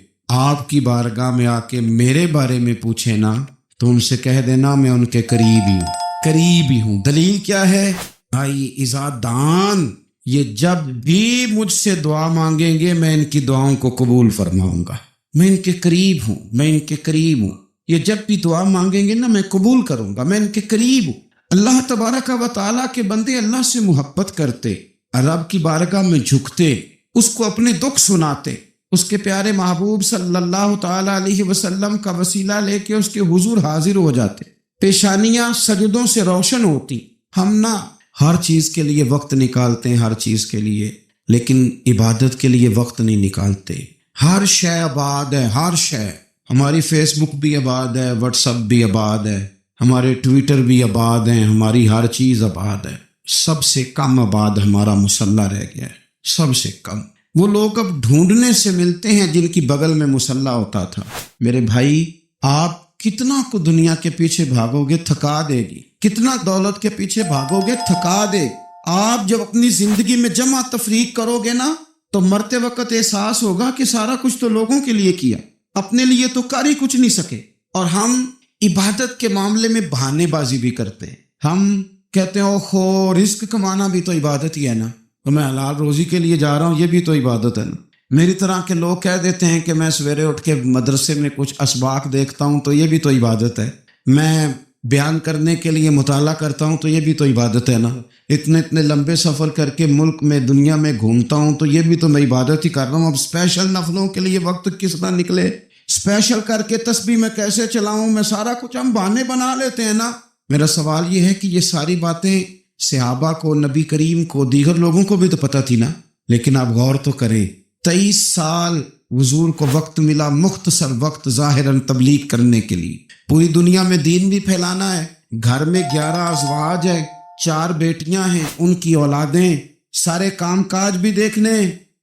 آپ کی بارگاہ میں آ کے میرے بارے میں پوچھے نا تو ان سے کہہ دینا میں ان کے قریب ہی ہوں، قریب ہی ہوں۔ دلیل کیا ہے بھائی؟ اذا دان، یہ جب بھی مجھ سے دعا مانگیں گے میں ان کی دعاؤں کو قبول فرماؤں گا، میں ان کے قریب ہوں، میں ان کے قریب ہوں، یہ جب بھی دعا مانگیں گے نا میں قبول کروں گا، میں ان کے قریب ہوں۔ اللہ تبارک و تعالیٰ کے بندے اللہ سے محبت کرتے، رب کی بارگاہ میں جھکتے، اس کو اپنے دکھ سناتے، اس کے پیارے محبوب صلی اللہ تعالیٰ علیہ وسلم کا وسیلہ لے کے اس کے حضور حاضر ہو جاتے، پیشانیاں سجدوں سے روشن ہوتی۔ ہم نا ہر چیز کے لیے وقت نکالتے ہیں، ہر چیز کے لیے، لیکن عبادت کے لیے وقت نہیں نکالتے۔ ہر شے آباد ہے، ہر شے، ہماری فیس بک بھی آباد ہے، واٹس ایپ بھی آباد ہے، ہمارے ٹویٹر بھی آباد ہیں، ہماری ہر چیز آباد ہے، سب سے کم آباد ہمارا مصلی رہ گیا ہے، سب سے کم۔ وہ لوگ اب ڈھونڈنے سے ملتے ہیں جن کی بغل میں مصلی ہوتا تھا۔ میرے بھائی آپ کتنا کو دنیا کے پیچھے بھاگو گے تھکا دے گی، کتنا دولت کے پیچھے بھاگو گے تھکا دے۔ آپ جب اپنی زندگی میں جمع تفریق کرو گے نا تو مرتے وقت احساس ہوگا کہ سارا کچھ تو لوگوں کے لیے کیا، اپنے لیے تو کر ہی کچھ نہیں سکے۔ اور ہم عبادت کے معاملے میں بہانے بازی بھی کرتے ہیں، ہم کہتے ہیں اوہو رزق کمانا بھی تو عبادت ہی ہے نا، تو میں حلال روزی کے لیے جا رہا ہوں، یہ بھی تو عبادت ہے نا۔ میری طرح کے لوگ کہہ دیتے ہیں کہ میں سویرے اٹھ کے مدرسے میں کچھ اسباق دیکھتا ہوں تو یہ بھی تو عبادت ہے، میں بیان کرنے کے لیے مطالعہ کرتا ہوں تو یہ بھی تو عبادت ہے نا، اتنے لمبے سفر کر کے ملک میں دنیا میں گھومتا ہوں تو یہ بھی تو میں عبادت ہی کر رہا ہوں۔ اب اسپیشل نفلوں کے لیے وقت کس طرح نکلے، اسپیشل کر کے تسبیح میں کیسے چلاؤں، میں سارا کچھ ہم بہانے بنا لیتے ہیں نا۔ میرا سوال یہ ہے کہ یہ ساری باتیں صحابہ کو، نبی کریم کو، دیگر لوگوں کو بھی تو پتہ تھی نا، لیکن آپ غور تو کریں 23 سال حضور کو وقت ملا، مختصر وقت ظاہراً تبلیغ کرنے کے لیے، پوری دنیا میں دین بھی پھیلانا ہے، گھر میں 11 ازواج ہیں، 4 بیٹیاں ہیں، ان کی اولادیں، سارے کام کاج بھی دیکھنے،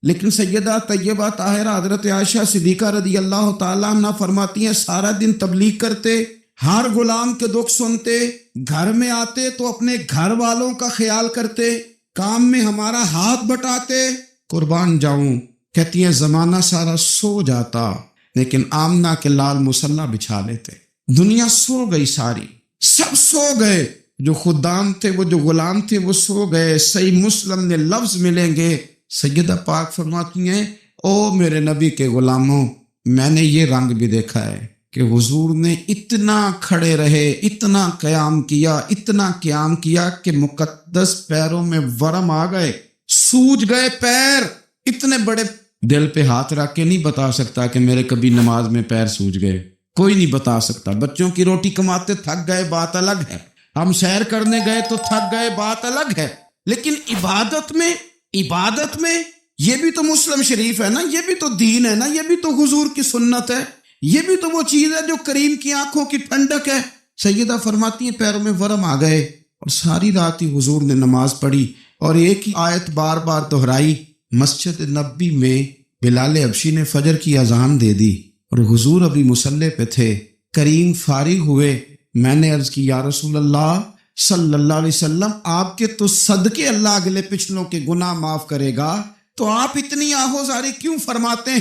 لیکن سیدہ طیبہ طاہرہ حضرت عائشہ صدیقہ رضی اللہ تعالیٰ عنہ فرماتی ہیں سارا دن تبلیغ کرتے، ہر غلام کے دکھ سنتے، گھر میں آتے تو اپنے گھر والوں کا خیال کرتے، کام میں ہمارا ہاتھ بٹاتے، قربان جاؤں، کہتی ہیں زمانہ سارا سو جاتا لیکن آمنہ کے لال مصلی بچھا لیتے، دنیا سو گئی، ساری سب سو گئے، جو خدام تھے، وہ جو غلام تھے وہ سو گئے۔ صحیح مسلم میں لفظ ملیں گے، سیدہ پاک فرماتی ہیں او میرے نبی کے غلاموں، میں نے یہ رنگ بھی دیکھا ہے کہ حضور نے اتنا کھڑے رہے، اتنا قیام کیا، اتنا قیام کیا کہ مقدس پیروں میں ورم آ گئے، سوج گئے پیر، اتنے بڑے، دل پہ ہاتھ رکھ کے نہیں بتا سکتا کہ میرے کبھی نماز میں پیر سوج گئے، کوئی نہیں بتا سکتا۔ بچوں کی روٹی کماتے تھک گئے بات الگ ہے، ہم سیر کرنے گئے تو تھک گئے بات الگ ہے، لیکن عبادت میں یہ بھی تو مسلم شریف ہے نا، یہ بھی تو دین ہے نا، یہ بھی تو حضور کی سنت ہے، یہ بھی تو وہ چیز ہے جو کریم کی آنکھوں کی ٹھنڈک ہے۔ سیدہ فرماتی ہیں پیروں میں ورم آ گئے، اور ساری رات ہی حضور نے نماز پڑھی اور ایک ہی آیت بار بار دہرائی۔ مسجد نبی میں بلال حبشی نے فجر کی اذان دے دی اور حضور ابھی مصلی پہ تھے، کریم فارغ ہوئے، میں نے عرض کی یا رسول اللہ صلی اللہ علیہ وسلم، آپ کے تو صدقے اللہ اگلے پچھلوں کے گناہ معاف کرے گا، تو آپ اتنی آہوزاری کیوں فرماتے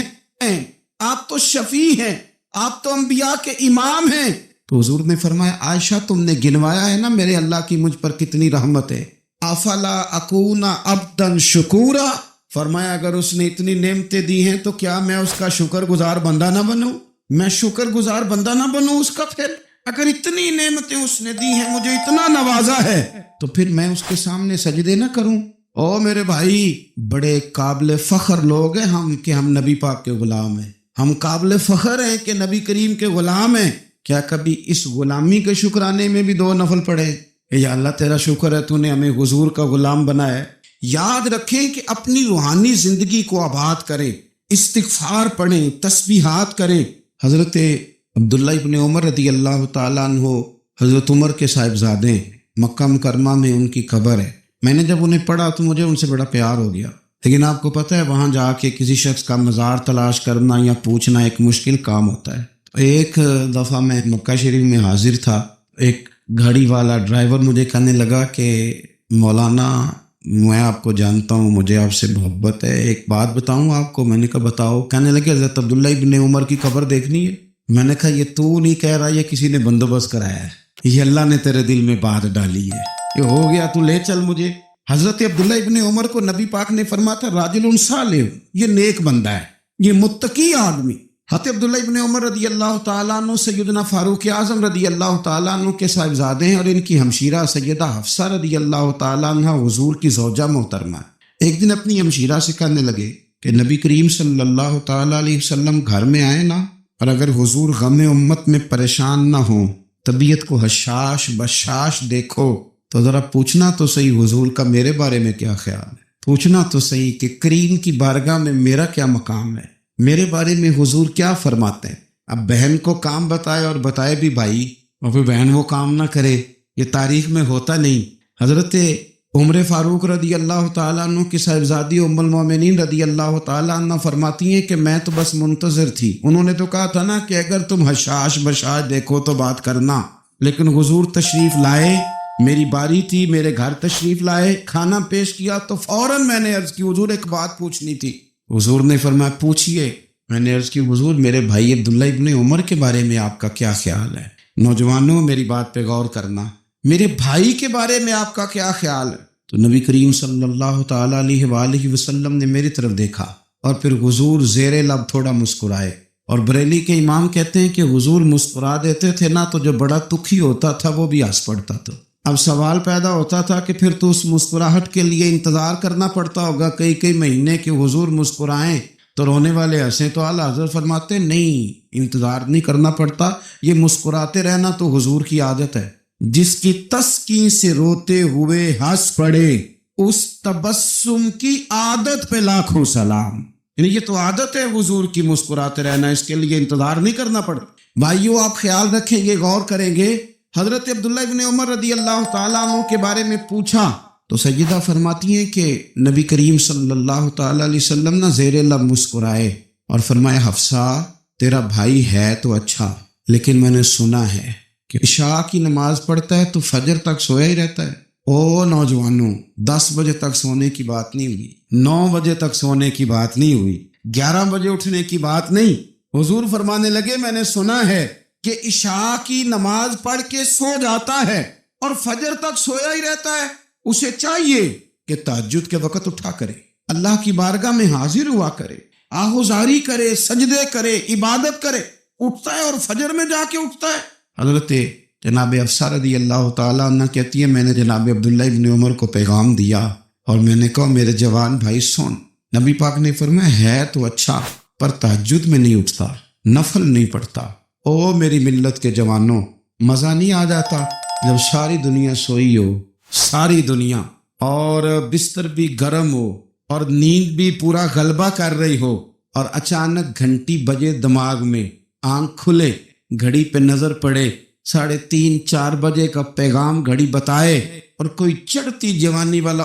ہیں؟ آپ تو شفیع ہیں، آپ تو انبیاء کے امام ہیں۔ تو حضور نے فرمایا عائشہ تم نے گنوایا ہے نا میرے اللہ کی مجھ پر کتنی رحمت ہے، افلا اکون عبدا شکورا، فرمایا اگر اس نے اتنی نعمتیں دی ہیں تو کیا میں اس کا شکر گزار بندہ نہ بنوں، میں شکر گزار بندہ نہ بنوں اس کا؟ پھر اگر اتنی نعمتیں اس نے دی ہیں، مجھے اتنا نوازا ہے، تو پھر میں اس کے سامنے سجدے نہ کروں؟ او میرے بھائی، بڑے قابل فخر لوگ ہیں ہم کہ ہم نبی پاک کے غلام ہیں، ہم قابل فخر ہیں کہ نبی کریم کے غلام ہیں۔ کیا کبھی اس غلامی کے شکرانے میں بھی 2 نفل پڑھے؟ یا اللہ تیرا شکر ہے تو نے ہمیں حضور کا غلام بنایا ہے۔ یاد رکھیں کہ اپنی روحانی زندگی کو آباد کریں، استغفار پڑھیں، تسبیحات کریں۔ حضرت عبداللہ ابن عمر رضی اللہ تعالیٰ عنہ حضرت عمر کے صاحبزادے، مکہ مکرمہ میں ان کی قبر ہے، میں نے جب انہیں پڑھا تو مجھے ان سے بڑا پیار ہو گیا، لیکن آپ کو پتہ ہے وہاں جا کے کسی شخص کا مزار تلاش کرنا یا پوچھنا ایک مشکل کام ہوتا ہے۔ ایک دفعہ میں مکہ شریف میں حاضر تھا، ایک گاڑی والا ڈرائیور مجھے کہنے لگا کہ مولانا میں آپ کو جانتا ہوں، مجھے آپ سے محبت ہے، ایک بات بتاؤں آپ کو؟ میں نے کہا بتاؤ۔ کہنے لگے حضرت عبداللہ ابن عمر کی قبر دیکھنی ہے۔ میں نے کہا یہ تو نہیں کہہ رہا، یہ کسی نے بندوبست کرایا ہے، یہ اللہ نے تیرے دل میں بات ڈالی ہے، یہ ہو گیا، تو لے چل مجھے۔ حضرت عبداللہ ابن عمر کو نبی پاک نے فرمایا تھا راجل صالح، یہ نیک بندہ ہے، یہ متقی آدمی۔ حضرت عبداللہ ابن عمر رضی اللہ تعالیٰ عنہ سیدنا فاروق اعظم رضی اللہ تعالیٰ عنہ کے صاحبزادے ہیں، اور ان کی ہمشیرہ سیدہ حفصہ رضی اللہ تعالیٰ عنہ حضور کی زوجہ محترمہ۔ ایک دن اپنی ہمشیرہ سے کہنے لگے کہ نبی کریم صلی اللہ تعالیٰ علیہ وسلم گھر میں آئے نا، اور اگر حضور غم امت میں پریشان نہ ہوں، طبیعت کو حشاش بشاش دیکھو، تو ذرا پوچھنا تو صحیح حضور کا میرے بارے میں کیا خیال ہے، پوچھنا تو صحیح کہ کریم کی بارگاہ میں میرا کیا مقام ہے، میرے بارے میں حضور کیا فرماتے ہیں۔ اب بہن کو کام بتائے اور بتائے بھی بھائی، اور پھر بہن وہ کام نہ کرے، یہ تاریخ میں ہوتا نہیں۔ حضرت عمر فاروق رضی اللہ تعالیٰ عنہ کی صاحبزادی ام المومنین رضی اللہ تعالیٰ عنہ فرماتی ہیں کہ میں تو بس منتظر تھی، انہوں نے تو کہا تھا نا کہ اگر تم حشاش بشاش دیکھو تو بات کرنا، لیکن حضور تشریف لائے، میری باری تھی، میرے گھر تشریف لائے، کھانا پیش کیا تو فوراً میں نے عرض کی حضور ایک بات پوچھنی تھی۔ حضور نے فرمایا پوچھئے۔ میں نے عرض کی حضور میرے بھائی عبداللہ ابن عمر کے بارے میں آپ کا کیا خیال ہے؟ نوجوانوں میری بات پہ غور کرنا، میرے بھائی کے بارے میں آپ کا کیا خیال ہے؟ تو نبی کریم صلی اللہ تعالیٰ علیہ وآلہ وسلم نے میری طرف دیکھا اور پھر حضور زیر لب تھوڑا مسکرائے. اور بریلی کے امام کہتے ہیں کہ حضور مسکرا دیتے تھے نا تو جو بڑا دکھی ہوتا تھا وہ بھی ہنس پڑتا تھا. اب سوال پیدا ہوتا تھا کہ پھر تو اس مسکراہٹ کے لیے انتظار کرنا پڑتا ہوگا کئی مہینے کہ حضور مسکرائیں تو رونے والے ہنسیں. تو اعلیٰ حضرت فرماتے نہیں، انتظار نہیں کرنا پڑتا، یہ مسکراتے رہنا تو حضور کی عادت ہے. جس کی تسکین سے روتے ہوئے ہنس پڑے اس تبسم کی عادت پہ لاکھوں سلام. یعنی یہ تو عادت ہے حضور کی مسکراتے رہنا، اس کے لیے انتظار نہیں کرنا پڑتا. بھائیو آپ خیال رکھیں گے، غور کریں گے. حضرت عبداللہ ابن عمر رضی اللہ تعالیٰ عنہ کے بارے میں پوچھا تو سیدہ فرماتی ہیں کہ نبی کریم صلی اللہ تعالیٰ علیہ وسلم نہ زیر لب مسکرائے اور فرمایا حفصہ تیرا بھائی ہے تو اچھا، لیکن میں نے سنا ہے کہ عشاء کی نماز پڑھتا ہے تو فجر تک سویا ہی رہتا ہے. او نوجوانوں، 10 بجے تک سونے کی بات نہیں ہوئی، 9 بجے تک سونے کی بات نہیں ہوئی، 11 بجے اٹھنے کی بات نہیں. حضور فرمانے لگے میں نے سنا ہے کہ عشاء کی نماز پڑھ کے سو جاتا ہے اور فجر تک سویا ہی رہتا ہے. اسے چاہیے کہ تہجد کے وقت اٹھا کرے، اللہ کی بارگاہ میں حاضر ہوا کرے، آہوزاری کرے، سجدے کرے، عبادت کرے. اٹھتا ہے اور فجر میں جا کے اٹھتا ہے. حضرت جناب حفصہ رضی اللہ تعالیٰ عنہ کہتی ہے میں نے جناب عبداللہ ابن عمر کو پیغام دیا اور میں نے کہا میرے جوان بھائی سن. نبی پاک نے فرمایا ہے تو اچھا پر تہجد میں نہیں اٹھتا، نفل نہیں پڑھتا. او میری ملت کے جوانوں، مزہ نہیں آ جاتا جب ساری دنیا سوئی ہو، ساری دنیا، اور بستر بھی گرم ہو اور نیند بھی پورا غلبہ کر رہی ہو اور اچانک گھنٹی بجے دماغ میں، آنکھ کھلے، گھڑی پہ نظر پڑے 3:30-4 بجے کا پیغام گھڑی بتائے اور کوئی چڑھتی جوانی والا